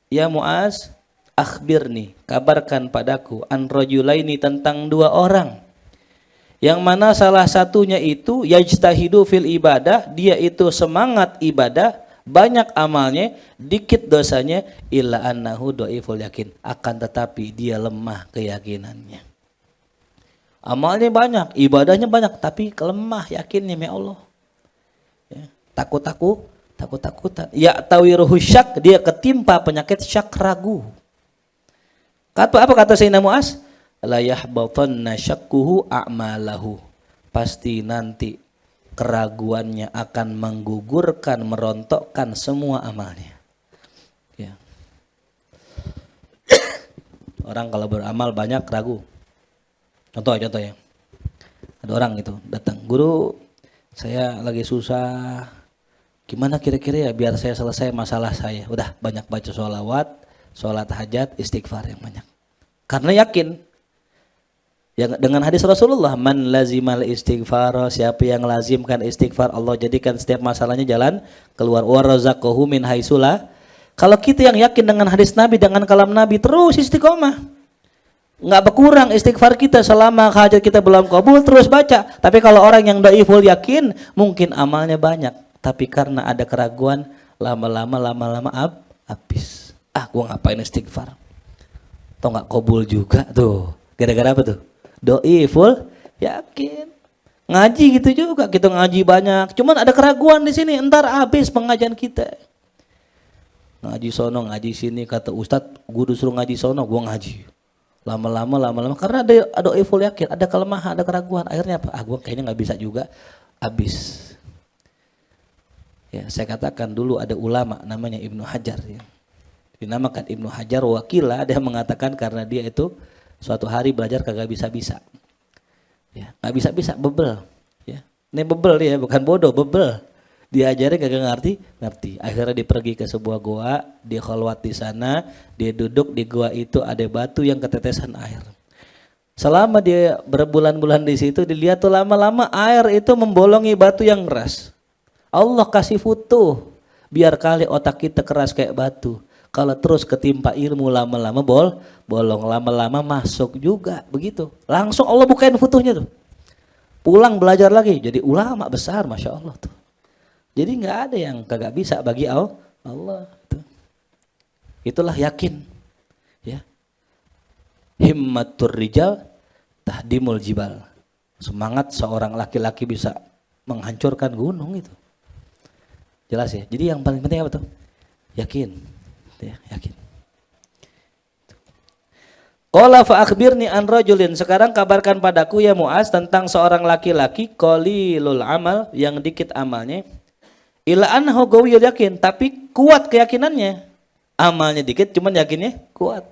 "Ya Mu'az, akhbirni, kabarkan padaku an rajulaini, tentang dua orang yang mana salah satunya itu yajtahidu fil ibadah, dia itu semangat ibadah, banyak amalnya, dikit dosanya, illa annahu dhaiful yakin, akan tetapi dia lemah keyakinannya. Amalnya banyak, ibadahnya banyak, tapi lemah yakinnya ya Allah. Ya, takut-takutan. Ya tawiruhu syak, dia ketimpa penyakit syak, ragu. Apa kata Sayyidina Mu'az? La yahbatanna syakkuhu a'malahu. Pasti nanti keraguannya akan menggugurkan, merontokkan semua amalnya. Ya. Orang kalau beramal banyak ragu. Contoh ya. Ada orang gitu datang, "Guru, saya lagi susah. Gimana kira-kira ya biar saya selesai masalah saya?" Udah banyak baca sholawat, sholat hajat, istighfar yang banyak. Karena yakin. Yang dengan hadis Rasulullah, man lazimal istighfar, siapa yang lazimkan istighfar, Allah jadikan setiap masalahnya jalan keluar. Wa razaqahu min haitsula. Kalau kita yang yakin dengan hadis Nabi, dengan kalam Nabi, terus istiqomah, nggak berkurang istighfar kita selama hajat kita belum kabul, terus baca. Tapi kalau orang yang dhaiful yakin, mungkin amalnya banyak, tapi karena ada keraguan, lama-lama habis. Gua ngapain istighfar? Atau nggak kabul juga tuh. Gara-gara apa tuh? Dhaiful yakin. Ngaji gitu juga, kita ngaji banyak, cuman ada keraguan di sini, entar habis pengajian kita. Ngaji sono, ngaji sini, kata Ustadz, guru suruh ngaji sono, gua ngaji. Lama-lama karena ada dhaiful yakin, ada kelemahan, ada keraguan. Akhirnya apa? Gua kayaknya nggak bisa juga, habis. Ya, saya katakan dulu ada ulama namanya Ibnu Hajar, ya. Dinamakan Ibnu Hajar Wakilah, dia mengatakan karena dia itu suatu hari belajar kagak bisa-bisa. Ya, nggak bisa-bisa, bebel. Ya. Ini bebel dia, bukan bodoh, bebel. Diajarin kagak ngerti. Akhirnya dia pergi ke sebuah goa, dia khalwat di sana, dia duduk di goa itu, ada batu yang ketetesan air. Selama dia berbulan-bulan di situ, dilihat tuh lama-lama air itu membolongi batu yang keras. Allah kasih futuh, biar kali otak kita keras kayak batu. Kalau terus ketimpa ilmu lama-lama bolong, lama-lama masuk juga, begitu. Langsung Allah bukain futuhnya tuh. Pulang belajar lagi, jadi ulama besar, masya Allah tuh. Jadi nggak ada yang kagak bisa bagi Allah. Tuh. Itulah yakin. Ya. Himmatur rijal tahdimul jibal. Semangat seorang laki-laki bisa menghancurkan gunung itu. Jelas ya. Jadi yang paling penting apa tuh? Yakin. Ya, yakin. Qala fa akhbirni an rajulin, sekarang kabarkan padaku ya Mu'az tentang seorang laki-laki qalilul amal, yang dikit amalnya, ila annahu qawiyul yakin, tapi kuat keyakinannya. Amalnya dikit cuman yakinnya kuat.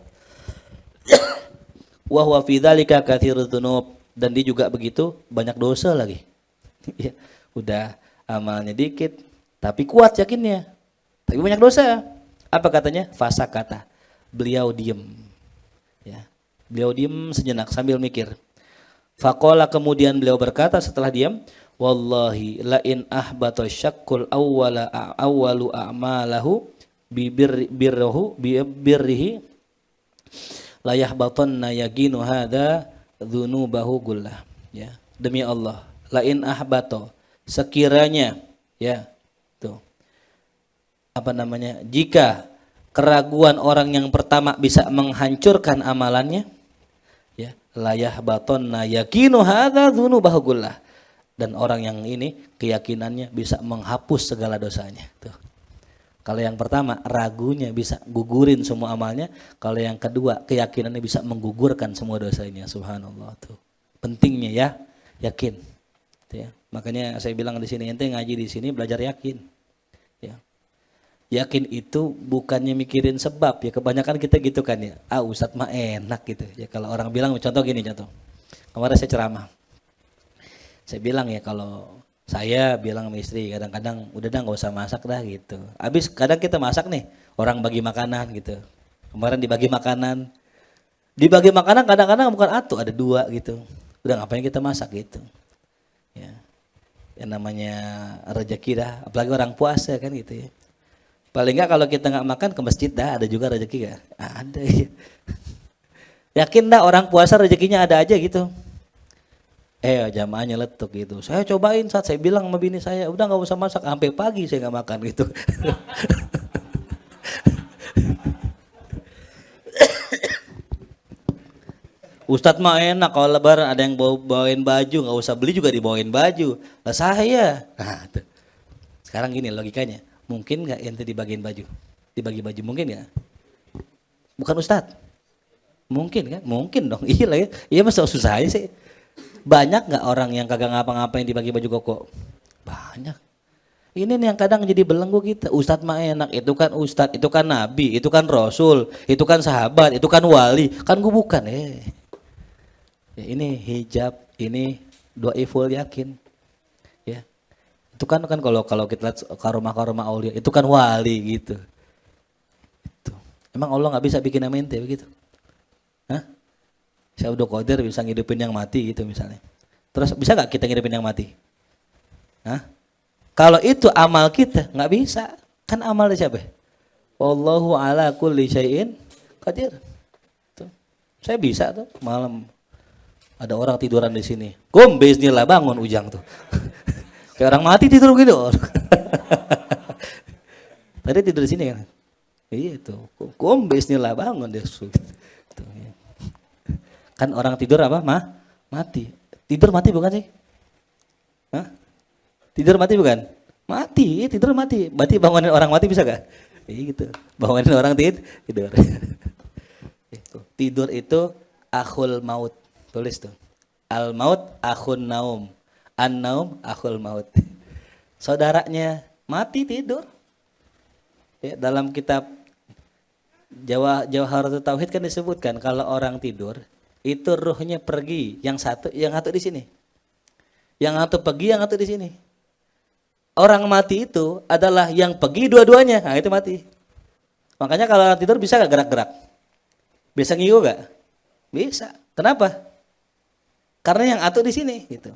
Wa huwa fi dzalika katsirudz dzunub, dan dia juga begitu banyak dosa lagi. Ya, udah amalnya dikit tapi kuat yakinnya, tapi banyak dosa. Apa katanya? Fasa kata. Beliau diem. Ya. Beliau diem sejenak sambil mikir. Faqala, kemudian beliau berkata setelah diam, wallahi la in ahbata syakkul awwalu a'malahu birrihi la yahbatanna yaqinu hadza dzunubahu gullah. Ya. Demi Allah, la in ahbata, sekiranya, ya. Tuh. Jika keraguan orang yang pertama bisa menghancurkan amalannya, ya, la yahbatanna yaqinu hadza dzunubahu gullah, dan orang yang ini keyakinannya bisa menghapus segala dosanya. Tuh. Kalau yang pertama ragunya bisa gugurin semua amalnya, kalau yang kedua keyakinannya bisa menggugurkan semua dosanya. Subhanallah tuh. Pentingnya ya, yakin. Tuh ya. Makanya saya bilang di sini, ente ngaji di sini belajar yakin. Ya. Yakin itu bukannya mikirin sebab ya, kebanyakan kita gitu kan ya. Ustadz mah enak gitu. Ya kalau orang bilang, contoh gini contoh. Kemarin saya ceramah. Saya bilang ya, kalau saya bilang sama istri kadang-kadang udah dah nggak usah masak dah gitu. Habis kadang kita masak nih, orang bagi makanan gitu. Kemarin dibagi makanan. Dibagi makanan kadang-kadang bukan atuh, ada 2 gitu. Udah ngapain kita masak gitu. Ya. Yang namanya rezeki dah, apalagi orang puasa kan gitu ya. Paling enggak kalau kita nggak makan ke masjid dah, ada juga rezeki gak? Ada ya. Yakin dah orang puasa rezekinya ada aja gitu. Jamaahnya letuk gitu. Saya cobain saat saya bilang sama bini saya, udah nggak usah masak, sampai pagi saya nggak makan gitu. Ustadz mah enak kalau lebaran ada yang bawain baju, nggak usah beli juga dibawain baju. Lah saya, nah, tuh. Sekarang gini logikanya, mungkin nggak ente dibagiin baju, dibagi baju mungkin nggak? Bukan Ustadz, mungkin kan? Mungkin dong, iya lah ya, iya masa susah aja sih. Banyak nggak orang yang kagak ngapa-ngapain dibagi baju koko? Banyak. Ini nih yang kadang jadi belenggu kita. Ustadz mah enak, itu kan ustadz, itu kan nabi, itu kan rasul, itu kan sahabat, itu kan wali, kan gue bukan. Ya, ini hijab, ini dhaiful yakin. Ya. Itu kan kalau kita lihat karomah aulia, itu kan wali gitu. Itu. Emang Allah nggak bisa bikin nama ente begitu? Hah? Saya udah qadir bisa ngidupin yang mati gitu misalnya. Terus bisa nggak kita ngidupin yang mati? Hah? Kalau itu amal kita nggak bisa. Kan amal siapa? Wallahu ala kulli syai'in qadir. Tuh. Saya bisa tuh malam ada orang tiduran di sini. Bismillah bangun Ujang tuh. Kayak orang mati tidur gitu. Tadi tidur di sini kan. Iya tuh. Bismillah bangun dia. Tuh, ya. Kan orang tidur apa? Mati. Tidur mati bukan sih? Hah? Tidur mati bukan? Mati, tidur mati. Berarti bangunin orang mati bisa gak? Iya gitu. Bangunin orang tidur. Tidur itu akhul maut. Tulis tuh. Al maut akhun naum. An naum akhul maut. Saudaranya mati tidur. Ya, dalam kitab Jawharatul Tauhid kan disebutkan kalau orang tidur itu ruhnya pergi, yang satu di sini. Yang satu pergi, yang satu di sini. Orang mati itu adalah yang pergi dua-duanya. Nah, itu mati. Makanya kalau orang tidur bisa gak gerak-gerak? Bisa ngigo gak? Bisa. Kenapa? Karena yang atuh di sini gitu.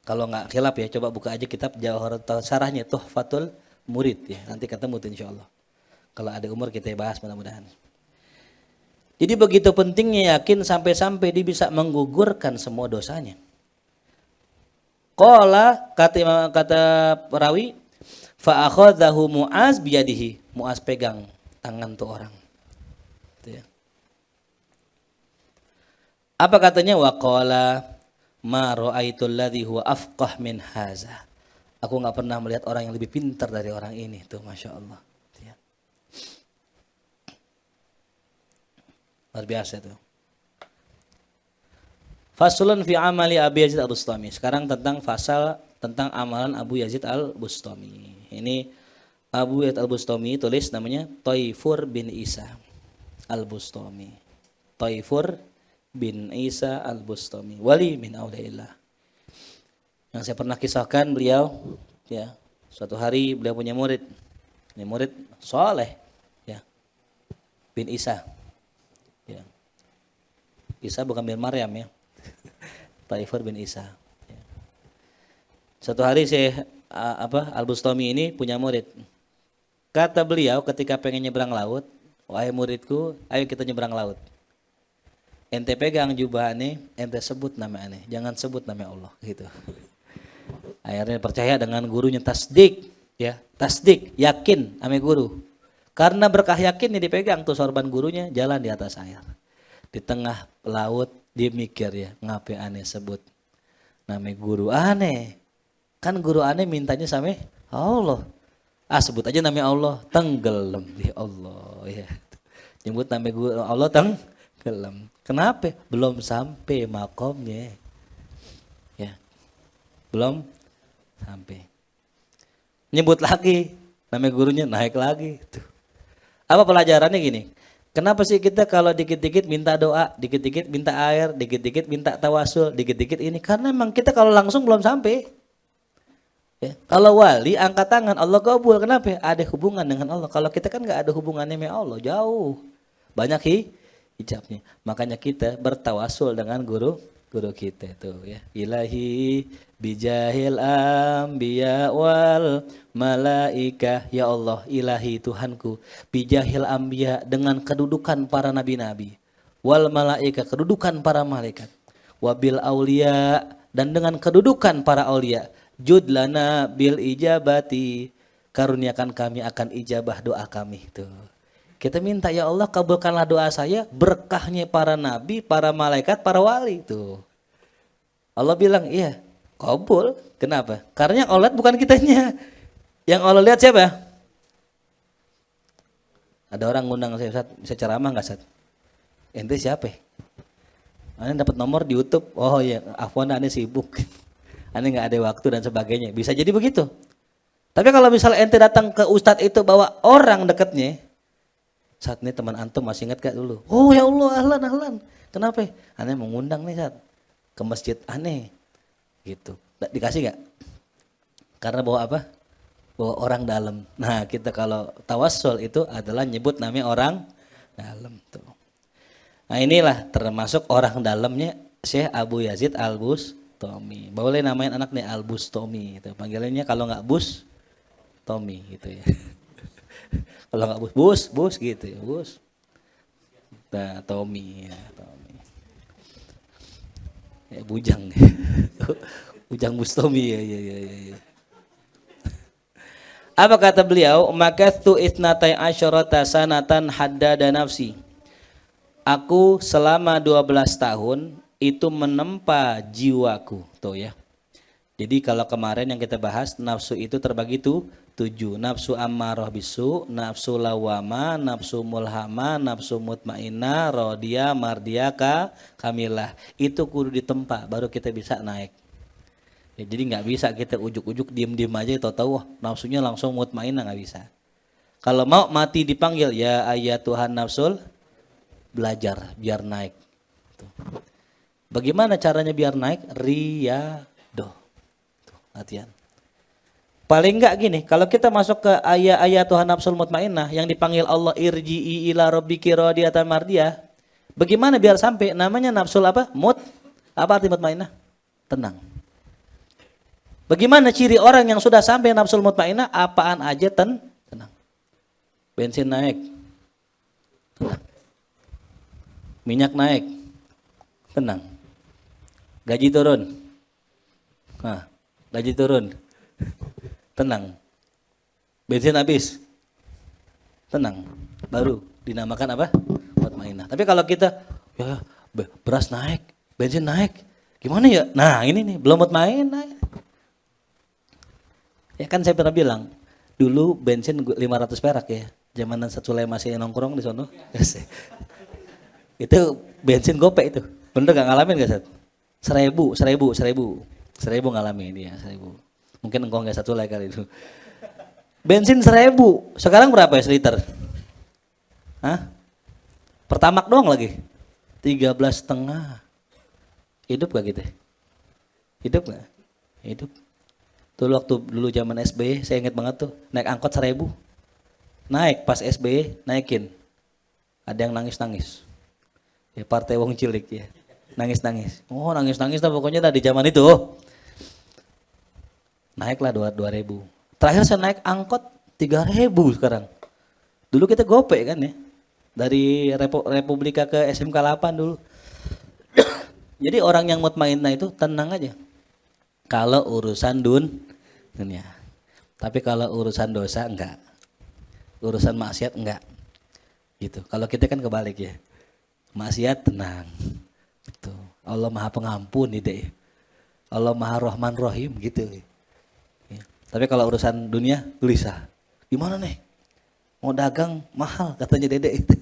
Kalau nggak khilaf ya, coba buka aja kitab Jawharatul Syarahnya Tuhfatul Murid ya. Nanti ketemu tuh insyaallah. Kalau ada umur kita bahas mudah-mudahan. Jadi begitu pentingnya yakin sampai-sampai dia bisa menggugurkan semua dosanya. Qala kata perawi fa akhadhahu Muaz biyadihi. Muaz pegang tangan tuh orang. Gitu ya. Apa katanya? Wa qala ma ra'aitul ladzi huwa afqah min haza. Aku enggak pernah melihat orang yang lebih pintar dari orang ini tuh, Masya Allah. Ya. Luar biasa tuh. Faslun fi amali Abi Yazid Al-Bustami. Sekarang tentang amalan Abu Yazid Al-Bustami. Ini Abu Yazid Al-Bustami tulis namanya Taifur bin Isa Al-Bustami. Taifur bin Isa Al-Bustami, wali min auliyaillah. Yang saya pernah kisahkan beliau, ya, suatu hari beliau punya murid. Ini murid soleh, ya, bin Isa. Ya. Isa bukan bin Maryam ya. Taifur bin Isa. Ya. Suatu hari Al-Bustami ini punya murid. Kata beliau ketika pengen nyebrang laut, wahai muridku, ayo kita nyebrang laut. Ente pegang jubah aneh, ente sebut nama aneh, jangan sebut nama Allah gitu. Akhirnya percaya dengan gurunya, tasdik, ya, tasdik, yakin ame guru. Karena berkah yakin ini dipegang tuh sorban gurunya, jalan di atas air. Di tengah laut dia mikir ya, ngapain aneh sebut nama guru aneh. Kan guru aneh mintanya sama Allah. Sebut aja nama Allah, tenggelam di Allah ya. Nyebut nama guru Allah tenggelam. Kenapa? Belum sampai makomnya. Ya. Belum sampai. nyebut lagi, namanya gurunya naik lagi. Tuh. Apa pelajarannya gini? Kenapa sih kita kalau dikit-dikit minta doa, dikit-dikit minta air, dikit-dikit minta tawasul, dikit-dikit ini? Karena memang kita kalau langsung belum sampai. Ya. Kalau wali angkat tangan Allah kabul. Kenapa? Ada hubungan dengan Allah. Kalau kita kan nggak ada hubungannya sama Allah, jauh. Banyak hijabnya. Makanya kita bertawasul dengan guru kita tuh ya. Ilahi bijahil anbiya wal malaikah, ya Allah ilahi Tuhanku, bijahil anbiya dengan kedudukan para nabi-nabi, wal malaikah kedudukan para malaikat, wabil aulia dan dengan kedudukan para aulia, judlana bil ijabati karuniakan kami akan ijabah doa kami tuh. Kita minta ya Allah kabulkanlah doa saya berkahnya para nabi, para malaikat, para wali tuh. Allah bilang iya kabul. Kenapa? Karena yang Allah lihat bukan kitanya. Yang Allah lihat siapa? Ada orang ngundang saya, Ustaz, bisa ceramah nggak Ustaz? Ente siapa? Ane dapat nomor di YouTube. Oh iya, afwan ane sibuk. Ane nggak ada waktu dan sebagainya. Bisa jadi begitu. Tapi kalau misalnya ente datang ke Ustadz itu bawa orang dekatnya, saat ini teman antum masih ingat gak dulu? Oh ya Allah, ahlan. Kenapa? Aneh mengundang nih saat ke masjid aneh, gitu. Dikasih gak? Karena bawa apa? Bawa orang dalam. Nah kita kalau tawassul itu adalah nyebut namanya orang dalam tuh. Nah inilah termasuk orang dalamnya Syekh Abu Yazid Al-Bustami. Boleh namain anak nih Al-Bustami. Gitu. Panggilannya kalau nggak Bus, Tommy gitu ya. Kalau nggak bus gitu ya, bus. Nah, Tommy ya, Tommy. Ya, bujang. Bujang Bustomi ya. Apa kata beliau? Makathu itsnatai asyarata sanatan haddada nafsi. Aku selama 12 tahun itu menempa jiwaku, tuh ya. Jadi kalau kemarin yang kita bahas nafsu itu terbagi 7, nafsu ammarah bisu, nafsu lawama, nafsu mulhama, nafsu mutmainnah, radiyah, mardiyah, kamilah. Itu kudu ditempa baru kita bisa naik. Ya, jadi nggak bisa kita ujuk-ujuk diem-diem aja tahu-tahu nafsunya langsung mutmainnah, nggak bisa. Kalau mau mati dipanggil ya ayat Tuhan nafsul, belajar biar naik. Tuh. Bagaimana caranya biar naik? Riyadhah. Latihan. Paling enggak gini, kalau kita masuk ke ayat-ayat Tuhan nafsul mutmainnah yang dipanggil Allah irji'i ila rabbiki radiyatan mardiyah. Bagaimana biar sampai namanya nafsul apa? Apa arti mutmainnah? Tenang. Bagaimana ciri orang yang sudah sampai nafsul mutmainnah? Apaan aja tenang. Bensin naik. Tenang. Minyak naik. Tenang. Gaji turun. Nah, gaji turun. Tenang. Bensin habis. Tenang. Baru dinamakan apa? Mutmainnah. Tapi kalau kita ya beras naik, bensin naik. Gimana ya? Nah, ini nih belum mutmainnah. Ya kan saya pernah bilang, dulu bensin 500 perak ya. Zamanan Satsule masih nongkrong di sono. Itu bensin gopek itu. Bener gak ngalamin gak, Sat? 1.000 ngalamin dia, 1.000. Mungkin engkau nggak satu lagi kali itu. Bensin 1.000, sekarang berapa ya seliter? Hah? Pertamak doang lagi, 13,5. Hidup gak gitu? Hidup gak? Hidup. Tuh waktu dulu zaman SBY, saya ingat banget tuh, naik angkot 1.000. Naik pas SBY, naikin. Ada yang nangis-nangis. Ya partai wong cilik ya. Nangis-nangis. Oh nangis-nangis lah pokoknya dah di zaman itu. Naiklah 2.000. Terakhir saya naik angkot 3.000 sekarang. Dulu kita gopek kan ya. Dari Republika ke SMK 8 dulu. Jadi orang yang mutmainnah itu tenang aja. Kalau urusan dunia. Tapi kalau urusan dosa enggak. Urusan maksiat enggak. Gitu. Kalau kita kan kebalik ya. Maksiat tenang. Gitu. Allah Maha Pengampun ide. Allah Maha Rahman Rahim gitu. Ya. Tapi kalau urusan dunia gelisah. Gimana nih? Mau dagang mahal katanya Dede itu.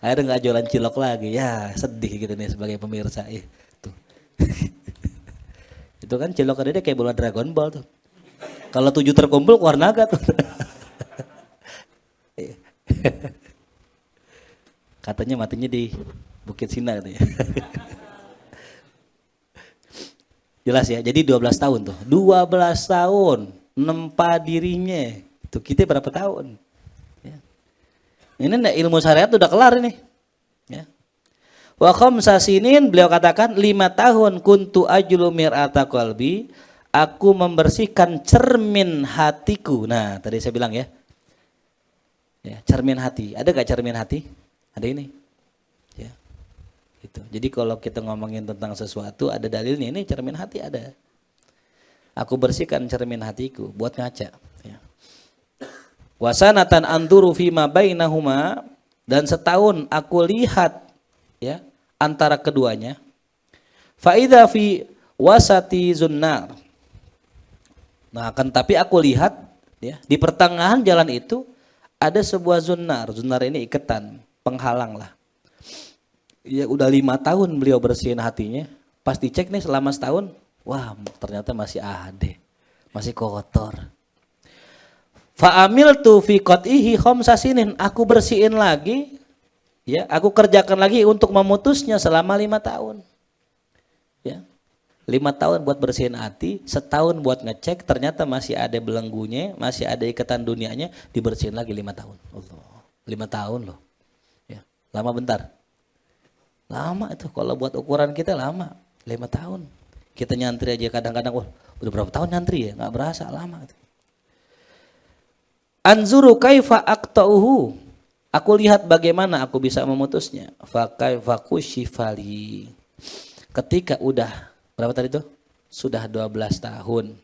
Akhirnya nggak jualan cilok lagi. Ya sedih gitu nih sebagai pemirsa. Ya. Tuh. Itu kan cilok Dede kayak bola Dragon Ball tuh. Kalau 7 terkumpul keluar naga tuh. Katanya matinya di Bukit Sina gitu ya. Jelas ya. Jadi 12 tahun tuh. 12 tahun nempa dirinya. Itu kita berapa tahun? Ya. Ini ilmu syariat udah kelar ini. Ya. Wa khamsa sinin, beliau katakan 5 tahun kuntu ajlu mir'ata qalbi, aku membersihkan cermin hatiku. Nah, tadi saya bilang ya. Ya, cermin hati. Ada gak cermin hati? Ada ini. Ya. Gitu. Jadi kalau kita ngomongin tentang sesuatu ada dalilnya, ini cermin hati ada. Aku bersihkan cermin hatiku buat ngaca, ya. Wasanatan anduru fima bainahuma, dan setahun aku lihat, ya, antara keduanya. Faidha fi wasati zunnar. Nah, kan tapi aku lihat, ya, di pertengahan jalan itu ada sebuah zunnar. Zunnar ini iketan, penghalang lah. Ya udah 5 tahun beliau bersihin hatinya. Pas dicek nih selama setahun, wah ternyata masih ada, masih kotor. Fa'amiltu fi qat'ihi khamsa sinin, aku bersihin lagi, ya, aku kerjakan lagi untuk memutusnya selama 5 tahun. Ya. 5 tahun buat bersihin hati, setahun buat ngecek, ternyata masih ada belenggunya, masih ada ikatan dunianya, dibersihin lagi 5 tahun. Allah, 5 tahun loh. Ya. Lama bentar. Lama itu, kalau buat ukuran kita lama, 5 tahun. Kita nyantri aja kadang-kadang, wah udah berapa tahun nyantri ya, nggak berasa, lama. Anzuru kaifa aqta'uhu, aku lihat bagaimana aku bisa memutusnya. Fakushifali, ketika udah berapa tadi tuh? Sudah 12 tahun.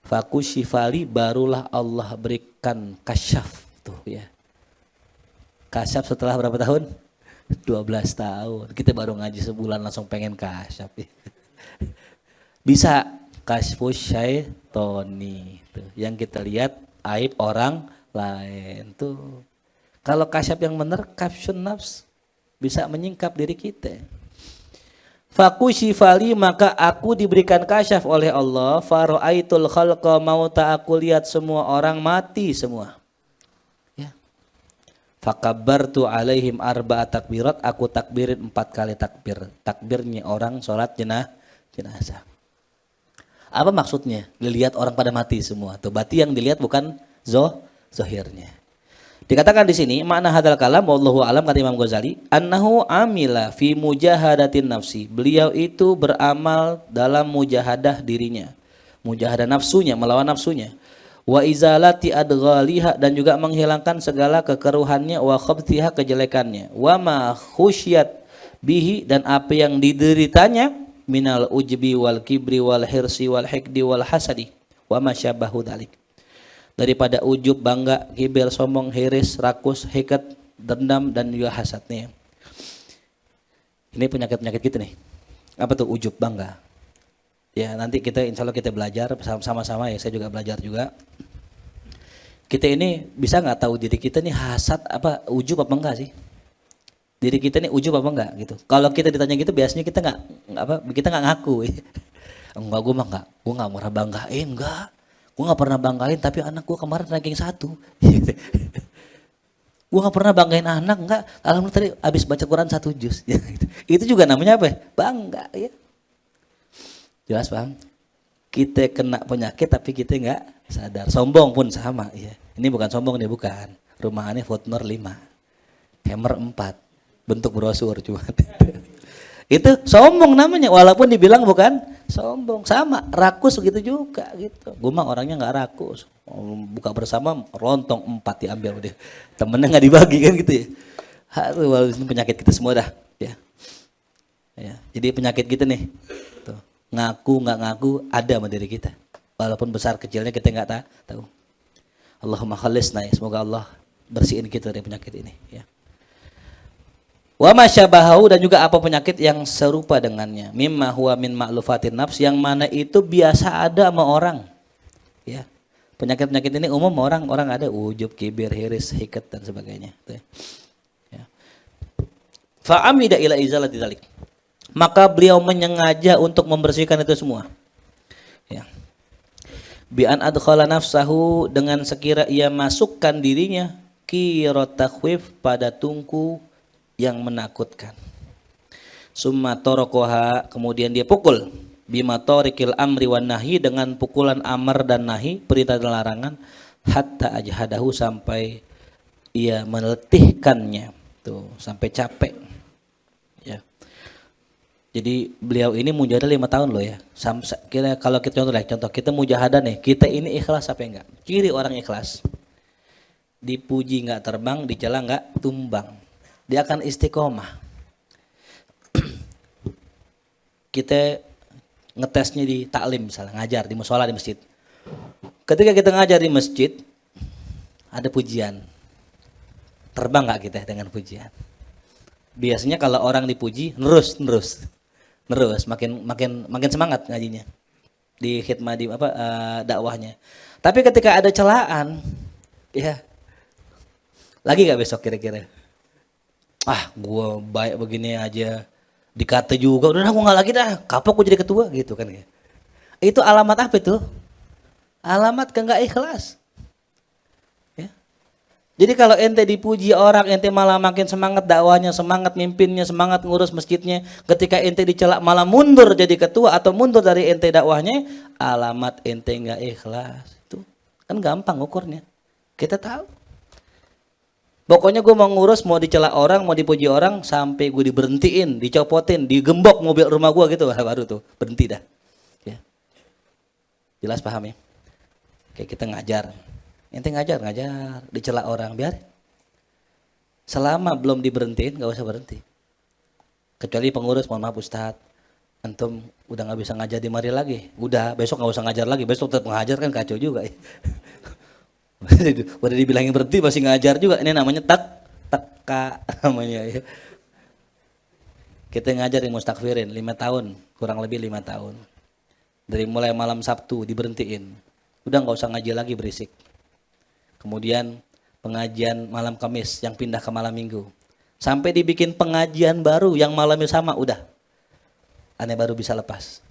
Fakushifali, barulah Allah berikan kasyaf tuh ya. Kasyaf setelah berapa tahun? 12 tahun. Kita baru ngaji sebulan langsung pengen kasyaf. Bisa kasyfus syaitoni tuh, yang kita lihat aib orang lain tuh. Kalau kasyaf yang benar, kafsyun nafs, bisa menyingkap diri kita. Fakushifali, maka aku diberikan kasyaf oleh Allah. Faro'aitul khalqa mauta, aku lihat semua orang mati semua. Fakabbartu alaihim arba'a takbirat, aku takbirin 4 kali takbir. Takbirnya orang sholat jenazah. Apa maksudnya? Dilihat orang pada mati semua. Tuh, berarti yang dilihat bukan zohirnya. Dikatakan di sini makna hadal kalam, wallahu alam, kata Imam Ghazali, annahu amila fi mujahadatin nafsi. Beliau itu beramal dalam mujahadah dirinya. Mujahadah nafsunya, melawan nafsunya. Wa izalati adghaliha, dan juga menghilangkan segala kekeruhannya, wa khabtiha, kejelekannya, wa ma khusyat bihi, dan apa yang dideritanya, minal ujbi wal kibri wal hirsi wal hikdi wal hasadi wa ma syabahu dzalik, daripada ujub, bangga, kibir, sombong, hiris, rakus, hikat, dendam, dan juga hasadnya. Ini penyakit-penyakit kita nih. Apa tuh ujub, bangga? Ya, nanti kita insya Allah kita belajar sama-sama ya, saya juga belajar juga. Kita ini bisa nggak tahu diri kita nih hasad apa ujub apa enggak sih? Diri kita nih ujub apa enggak gitu. Kalau kita ditanya gitu biasanya kita nggak ngaku. Enggak, gue nggak pernah banggain, enggak. Gue nggak pernah banggain, tapi anak gue kemarin ranking 1. Gue nggak pernah banggain anak, enggak. Alhamdulillah tadi habis baca Quran 1 juz. Itu juga namanya apa? Bangga ya. Jelas Bang? Kita kena penyakit tapi kita nggak sadar. Sombong pun sama ya. Ini bukan sombong nih, bukan. Rumahannya Footnor 5, Hammer 4, bentuk brosur cuma. Itu sombong namanya, walaupun dibilang bukan sombong. Sama, rakus begitu juga gitu. Gue mah orangnya nggak rakus. Buka bersama lontong 4 diambil dia. Temennya nggak dibagi kan gitu ya. Ini penyakit kita semua dah ya. Ya, jadi penyakit kita nih. Tuh. Ngaku nggak ngaku ada sama diri kita, walaupun besar kecilnya kita nggak tahu. Allahumma khalisna, semoga Allah bersihin kita dari penyakit ini ya. Wa masyabahu, dan juga apa penyakit yang serupa dengannya, mimma huwa min ma'lufatin nafs, yang mana itu biasa ada sama orang ya. Penyakit-penyakit ini umum orang ada, ujub, kibir, hiris, hikat, dan sebagainya ya. Fa'amida ila izalati dzalik, maka beliau menyengaja untuk membersihkan itu semua. Ya. Bi an adkhala nafsahu, dengan sekira ia masukkan dirinya kiratakhwif, pada tungku yang menakutkan. Summa tarakoha, kemudian dia pukul bima tarikil amri wan nahi, dengan pukulan amar dan nahi, perintah dan larangan, hatta ajhadahu, sampai ia meletihkannya tuh, sampai capek ya. Jadi beliau ini mujahadah 5 tahun loh ya. Kira kalau kita contoh kita mujahadah nih, kita ini ikhlas apa enggak? Ciri orang ikhlas, dipuji enggak terbang, dicela enggak tumbang, dia akan istiqomah. Kita ngetesnya di taklim misalnya, ngajar di musola, di masjid. Ketika kita ngajar di masjid, ada pujian, terbang nggak kita dengan pujian? Biasanya kalau orang dipuji, terus makin semangat ngajinya, di khidmah, di dakwahnya. Tapi ketika ada celaan, ya lagi nggak besok kira-kira? Gua baik begini aja, dikata juga, udah aku nggak lagi dah, kapok aku jadi ketua gitu kan ya. Itu alamat apa itu? Alamat nggak ikhlas. Ya. Jadi kalau ente dipuji orang, ente malah makin semangat dakwahnya, semangat mimpinnya, semangat ngurus masjidnya. Ketika ente dicela malah mundur jadi ketua atau mundur dari ente dakwahnya, alamat ente nggak ikhlas. Itu kan gampang ukurnya. Kita tahu. Pokoknya gue mau ngurus, mau dicela orang, mau dipuji orang, sampai gue diberhentiin, dicopotin, digembok mobil rumah gue gitu, baru tuh berhenti dah. Ya. Jelas paham ya? Kayak kita ngajar, ente ngajar, dicela orang, biar. Selama belum diberhentiin, nggak usah berhenti. Kecuali pengurus, mohon maaf Ustadz, antum udah nggak bisa ngajar di mari lagi, udah besok nggak usah ngajar lagi, besok tetap ngajar kan kacau juga. Ya. Udah dibilangin berhenti masih ngajar juga. Ini namanya teka namanya ya. Kita ngajar di Mustakfirin 5 tahun, kurang lebih 5 tahun. Dari mulai malam Sabtu diberhentiin, udah nggak usah ngaji lagi, berisik. Kemudian pengajian malam Kamis yang pindah ke malam Minggu, sampai dibikin pengajian baru yang malamnya sama, udah aneh baru bisa lepas.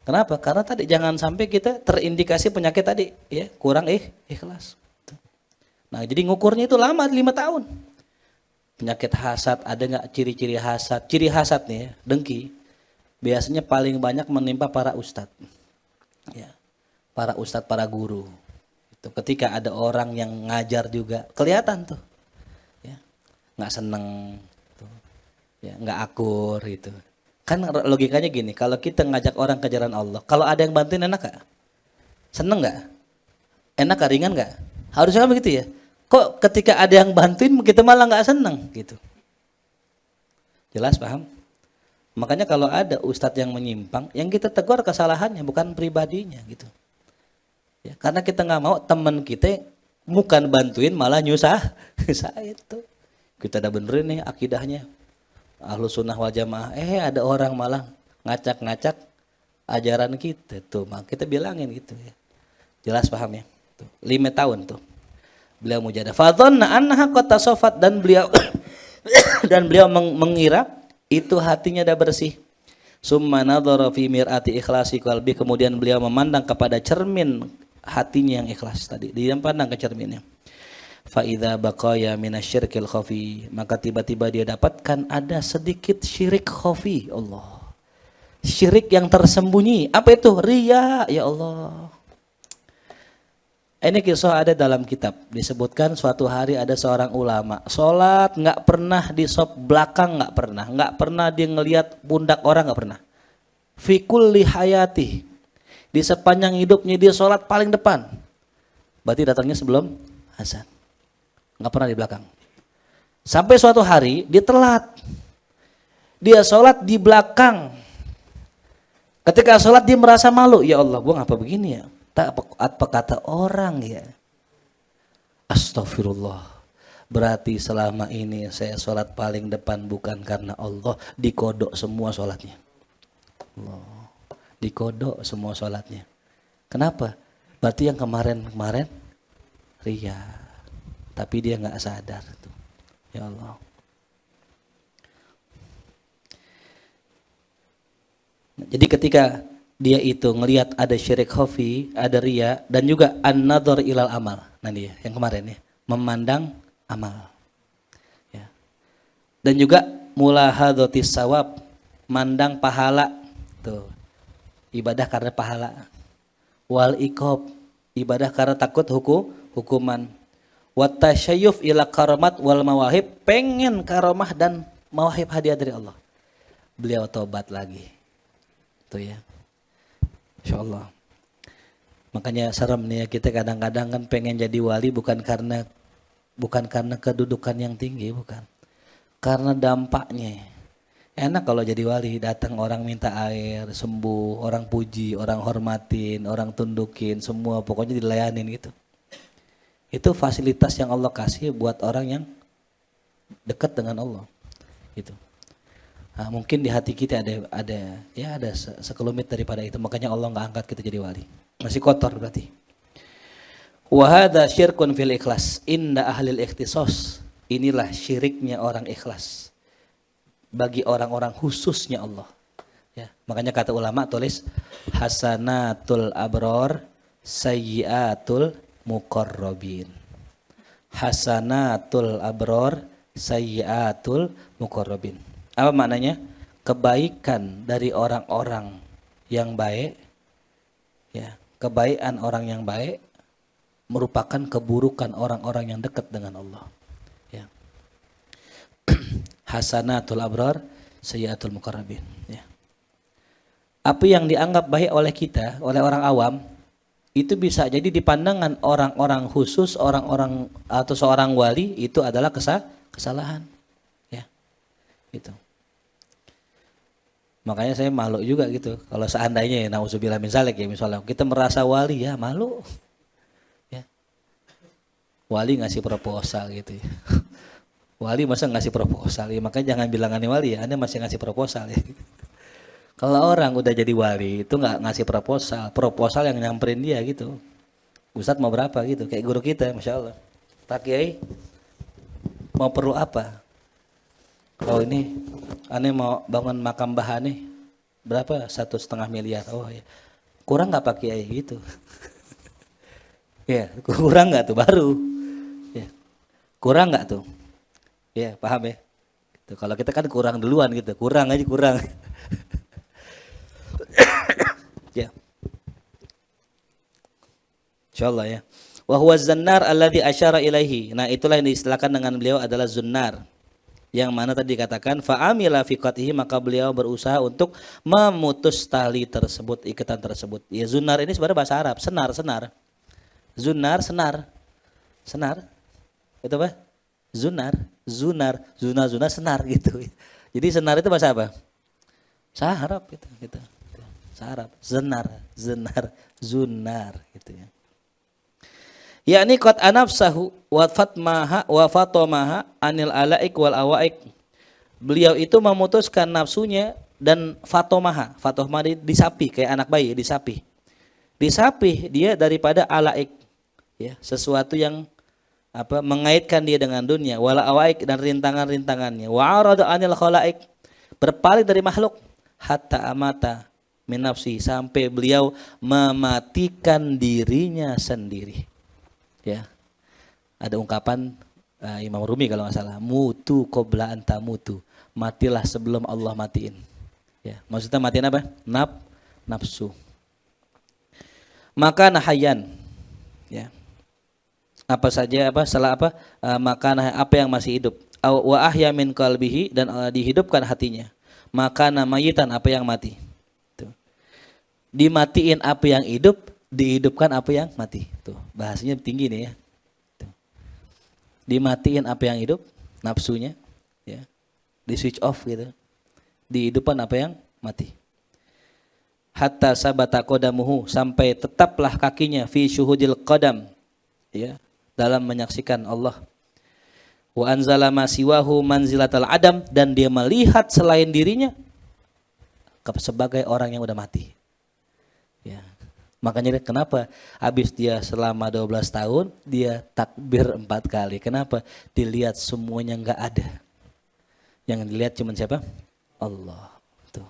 Kenapa? Karena tadi jangan sampai kita terindikasi penyakit tadi, ya, kurang ikhlas. Nah, jadi ngukurnya itu lama, 5 tahun. Penyakit hasad, ada nggak ciri-ciri hasad? Ciri hasad nih, ya, dengki, biasanya paling banyak menimpa para ustadz, ya, para ustadz, para guru. Itu ketika ada orang yang ngajar juga, kelihatan tuh, ya, nggak seneng, tuh, ya, nggak akur gitu. Kan logikanya gini, kalau kita ngajak orang ke jalan Allah, kalau ada yang bantuin enak gak? Seneng gak? Enak gak? Ringan gak? Harusnya kan begitu ya. Kok ketika ada yang bantuin kita malah gak seneng gitu? Jelas paham? Makanya kalau ada ustadz yang menyimpang, yang kita tegur kesalahannya bukan pribadinya gitu. Ya, karena kita gak mau teman kita bukan bantuin malah nyusah. Itu. Kita udah benerin nih akidahnya. Ahlus sunnah wal jamaah, ada orang malah ngacak-ngacak ajaran kita tuh, mak kita bilangin gitu ya. Jelas paham ya? Tuh, 5 tahun tuh beliau mujahadah. Fadhanna annaha qad tasafat, dan beliau mengira itu hatinya dah bersih. Summa nadhara fi mir'ati ikhlasi qalbi, kemudian beliau memandang kepada cermin hatinya yang ikhlas tadi. Dia pandang ke cerminnya. Fa'idha baqaya minasyirkil khafi, maka tiba-tiba dia dapatkan ada sedikit syirik khafi. Allah, syirik yang tersembunyi. Apa itu? Riya, ya Allah. Ini kisah ada dalam kitab, disebutkan suatu hari ada seorang ulama sholat nggak pernah di sop belakang, nggak pernah dia ngelihat pundak orang, nggak pernah. Fi kulli hayati, di sepanjang hidupnya dia sholat paling depan. Berarti datangnya sebelum azan. Nggak pernah di belakang. Sampai suatu hari dia telat. Dia sholat di belakang. Ketika sholat dia merasa malu. Ya Allah, gue ngapa begini ya? Apa kata orang ya? Astagfirullah. Berarti selama ini saya sholat paling depan bukan karena Allah. Dikodok semua sholatnya. Allah. Dikodok semua sholatnya. Kenapa? Berarti yang kemarin riya. Tapi dia nggak sadar tuh. Ya Allah. Jadi ketika dia itu ngelihat ada syirik khafi, ada riya, dan juga an-nadhar ilal amal. Nah dia yang kemarin ya, memandang amal. Ya. Dan juga mulahadhatis sawab, mandang pahala. Tuh. Ibadah karena pahala. Wal iqab, ibadah karena takut hukuman. Wat tasyayyuf ila karamat wal mawahib, pengen karamah dan mawahib hadiah dari Allah. Beliau tobat lagi. Tuh ya. Insyaallah. Makanya serem nih ya, kita kadang-kadang kan pengen jadi wali bukan karena kedudukan yang tinggi, bukan. Karena dampaknya. Enak kalau jadi wali, datang orang minta air, sembuh, orang puji, orang hormatin, orang tundukin, semua pokoknya dilayanin gitu. Itu fasilitas yang Allah kasih buat orang yang dekat dengan Allah. Gitu. Nah, mungkin di hati kita ada sekelumit daripada itu, makanya Allah nggak angkat kita jadi wali. Masih kotor berarti. Wa hadza syirkun fil ikhlas inda ahlil ikhtisas. Inilah syiriknya orang ikhlas bagi orang-orang khususnya Allah. Ya, makanya kata ulama tulis hasanatul abror sayyiatul muqarrabin. Hasanatul abror sayyiatul muqarrabin. Apa maknanya? Kebaikan dari orang-orang yang baik, ya, kebaikan orang yang baik merupakan keburukan orang-orang yang dekat dengan Allah. Ya. Hasanatul abrar, sayyiatul muqarrabin. Ya. Apa yang dianggap baik oleh kita, oleh orang awam, itu bisa jadi di pandangan orang-orang khusus, orang-orang atau seorang wali itu adalah kesalahan. Ya. Gitu. Makanya saya malu juga gitu. Kalau seandainya ya, nauzubillah min zalik ya, misalnya kita merasa wali ya malu. Ya. Wali ngasih proposal gitu ya. Wali masa ngasih proposal ya, makanya jangan bilang aneh wali ya, Anda masih ngasih proposal ya. Kalau orang udah jadi wali itu nggak ngasih proposal yang nyamperin dia gitu. Ustadz mau berapa gitu, kayak guru kita, masya Allah. Pak Kiai mau perlu apa? Oh ini, aneh mau bangun makam bah aneh, berapa? 1,5 miliar. Oh ya, kurang nggak Pak Kiai gitu? Ya, kurang nggak tuh baru? Ya, kurang nggak tuh? Ya, paham ya? Gitu. Kalau kita kan kurang duluan gitu, kurang aja kurang. Ya, insyaallah ya. Wa huwa zannar alladhi asyara ilaihi. Nah, itulah yang diistilahkan dengan beliau adalah zunnar. Yang mana tadi dikatakan fa'amila fi qatihi, maka beliau berusaha untuk memutus tali tersebut, ikatan tersebut. Ya, zunnar ini sebenarnya bahasa Arab, senar. Zunnar, senar. Itu apa? Zunnar, senar gitu. Jadi senar itu bahasa apa? Bahasa Arab gitu. Bahasa Arab. Zunar gitu ya. Yakni qad anafsahu wa fatamaha anil alaik wal awaik. Beliau itu memutuskan nafsunya dan fatomaha disapi kayak anak bayi disapi dia daripada alaik, ya, sesuatu yang mengaitkan dia dengan dunia, wal awaik dan rintangannya, wa arada anil khalaik, berpaling dari makhluk, hatta amata min nafsi, sampai beliau mematikan dirinya sendiri. Ya, ada ungkapan Imam Rumi kalau nggak salah, mutu qabla anta mutu, matilah sebelum Allah matiin. Ya, maksudnya matiin apa? Nafsu. Maka nahayan, ya, apa saja maka apa yang masih hidup, wa ahya min qalbihi, dan dihidupkan hatinya. Maka namayitan, apa yang mati. Tuh. Dimatiin apa yang hidup, dihidupkan apa yang mati. Tuh, bahasanya tinggi nih ya. Tuh. Dimatiin apa yang hidup, nafsunya, ya. Di switch off gitu. Dihidupkan apa yang mati. Hatta sabata qadamuhu, sampai tetaplah kakinya fi syuhudil qadam, ya, dalam menyaksikan Allah. Wa anzala ma siwahu manzilatal adam, dan dia melihat selain dirinya sebagai orang yang udah mati. Ya. Makanya kenapa habis dia selama 12 tahun dia takbir 4 kali. Kenapa? Dilihat semuanya enggak ada. Yang dilihat cuma siapa? Allah. Tuh.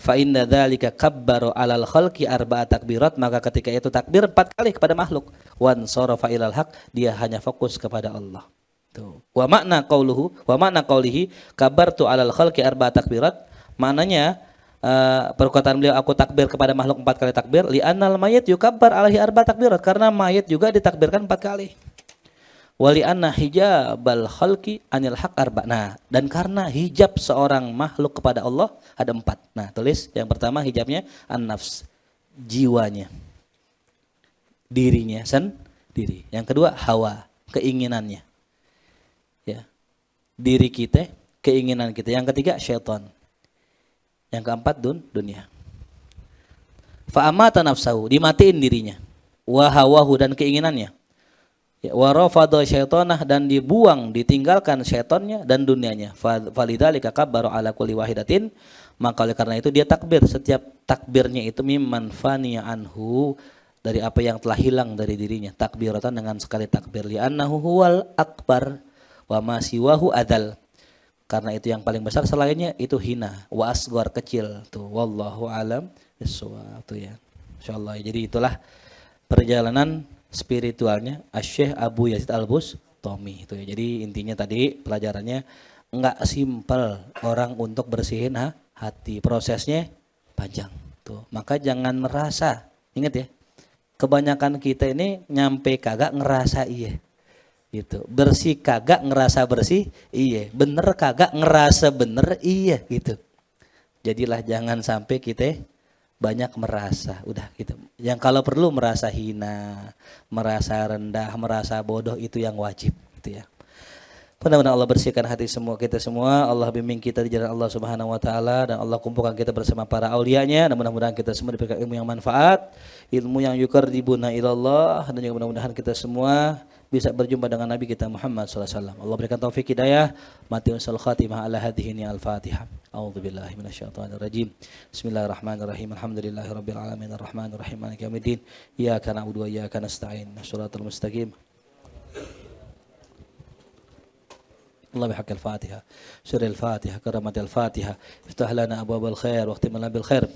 Fa inna dzalika kabbaru 'alal khalqi arba'a takbirat, maka ketika itu takbir 4 kali kepada makhluk. Wan sarafa ilal haq, dia hanya fokus kepada Allah. Tuh. Wa makna qaulihi kabartu 'alal khalqi arba'a takbirat, maknanya perkataan beliau aku takbir kepada makhluk 4 kali takbir, li annal mayit yukabbar alaihi arba'a takbirat, karena mayit juga ditakbirkan 4 kali. Wali anna hijabal khalqi anil haq arba. Nah, dan karena hijab seorang makhluk kepada Allah ada 4. Nah, tulis yang pertama hijabnya an-nafs, jiwanya, dirinya sendiri. Yang kedua hawa, keinginannya. Ya. Diri kita, keinginan kita. Yang ketiga syaitan. Yang keempat dunia. Fa amata nafsahu, dimatiin dirinya. Wa hawahu, dan keinginannya. Ya, wa rafadha syaitanah, dan dibuang, ditinggalkan syaitannya dan dunianya. Falidzalika kabbara ala kulli wahidatin, maka oleh karena itu dia takbir, setiap takbirnya itu mimman faniya anhu, dari apa yang telah hilang dari dirinya, takbiratan dengan sekali takbir, li annahu huwal akbar wa ma siwahu adal, karena itu yang paling besar, selainnya itu hina, wa asghar, kecil. Tuh, wallahu alam bissawab. Tuh ya, insyaallah. Jadi itulah perjalanan spiritualnya Syekh Abu Yazid Al-Bustami itu ya. Jadi intinya tadi pelajarannya enggak simpel orang untuk bersihin hati, prosesnya panjang tuh. Maka jangan merasa, ingat ya, kebanyakan kita ini nyampe kagak ngerasa iya gitu, bersih kagak ngerasa bersih iya, bener kagak ngerasa bener iya gitu. Jadilah jangan sampai kita banyak merasa, udah gitu. Yang kalau perlu merasa hina, merasa rendah, merasa bodoh, itu yang wajib gitu ya. Mudah-mudahan Allah bersihkan hati semua kita semua, Allah bimbing kita di jalan Allah Subhanahu wa taala, dan Allah kumpulkan kita bersama para aulianya, dan mudah-mudahan kita semua diberikan ilmu yang manfaat, ilmu yang yuqarribuna ilallah, dan juga mudah-mudahan kita semua bisa berjumpa dengan Nabi kita Muhammad SAW. Allah berikan taufik hidayah, mati usul khatimah ala hadhihi al-Fatihah. A'udzubillahi minasyaitonirrajim. Bismillahirrahmanirrahim. Alhamdulillahirabbil alamin arrahmanirrahim maliki yaumiddin. Iyyaka na'budu wa iyyaka nasta'in. Shiratal mustaqim. الله بحق الفاتحة سر الفاتحة كرمة الفاتحة افتح لنا أبواب الخير واختم لنا بالخير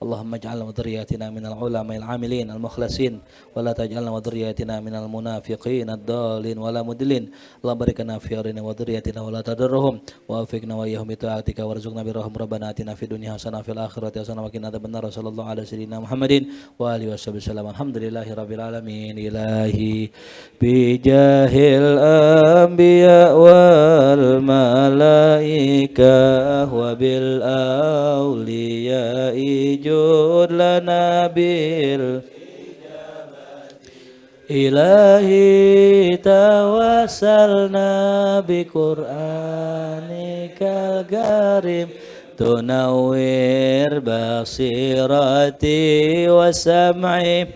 اللهم اجعلنا وذرياتنا من العلماء العاملين المخلصين ولا تجعلنا وذرياتنا من المنافقين الضالين ولا مضلين اللهم بارك لنا في أرنا وذرياتنا ولا تضرهم ووفقنا وإياهم بطاعتك وارزقنا برهم ربنا آتنا في الدنيا حسنة وفي الآخرة حسنة وقنا عذاب النار صلى الله على سيدنا محمد وآله وصحبه وسلم الحمد لله رب العالمين إلهي بجاه الأنبياء والملائكة وبالأولياء جود لنا إلهي توسلنا بقرآنك الكريم تنوّر بصيرتي وسمعي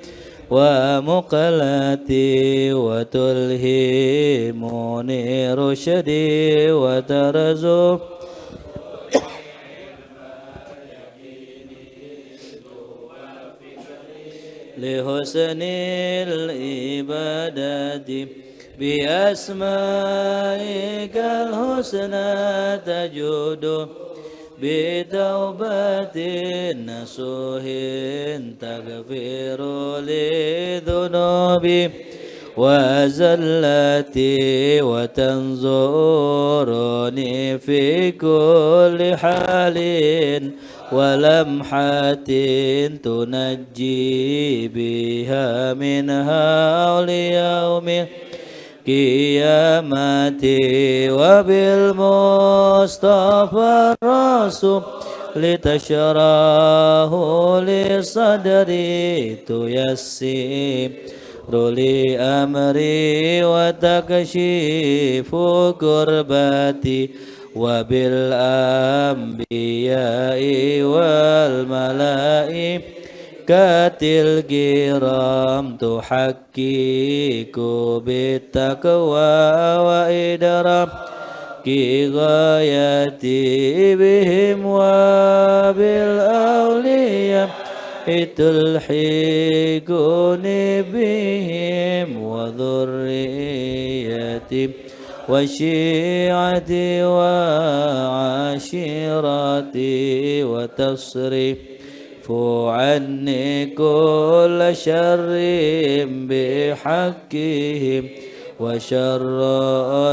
ومقلتي وتلهمني رشدي وترزق لحسن العبادة بأسمائك الحسنى تجود بتوبة نصوح تغفر لذنوبي وزلتي وتنظرني في كل حال ولمحة تنجي بها من هول يوم قيامتي وبالمصطفى الرسول لتشراه لصدري تيسر لي أمري وتكشف كربتي وبالأنبياء والملائكة الكرام تحقق بالتقوى وإدراك غايتي بهم وبالأولياء تلحقني بهم وذريتي وشيعتي وعشيرتي وتصرف عني كل شر بحقهم وشر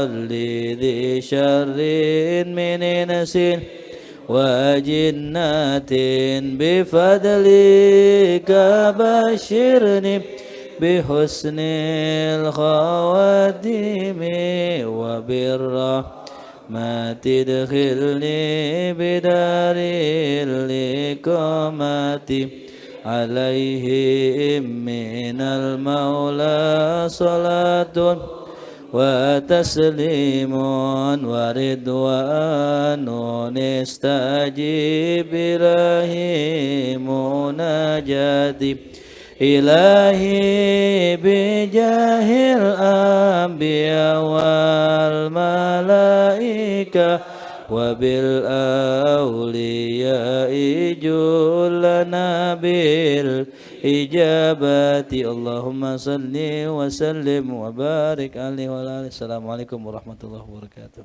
لذي شر من إنس وجنات بفضلك بشرني بحسن الخواتم وبالرحمة تدخلني بدار الإقامة عليهم من المولى صلاة وتسليم ورضوان استجيب إلهي مناجاتي إلهي بجاه الأنبياء والملائكة وبالأولياء جلنا بالإجابة اللهم صل وسلم وبارك عليه وعلى آله. السلام عليكم ورحمة الله وبركاته.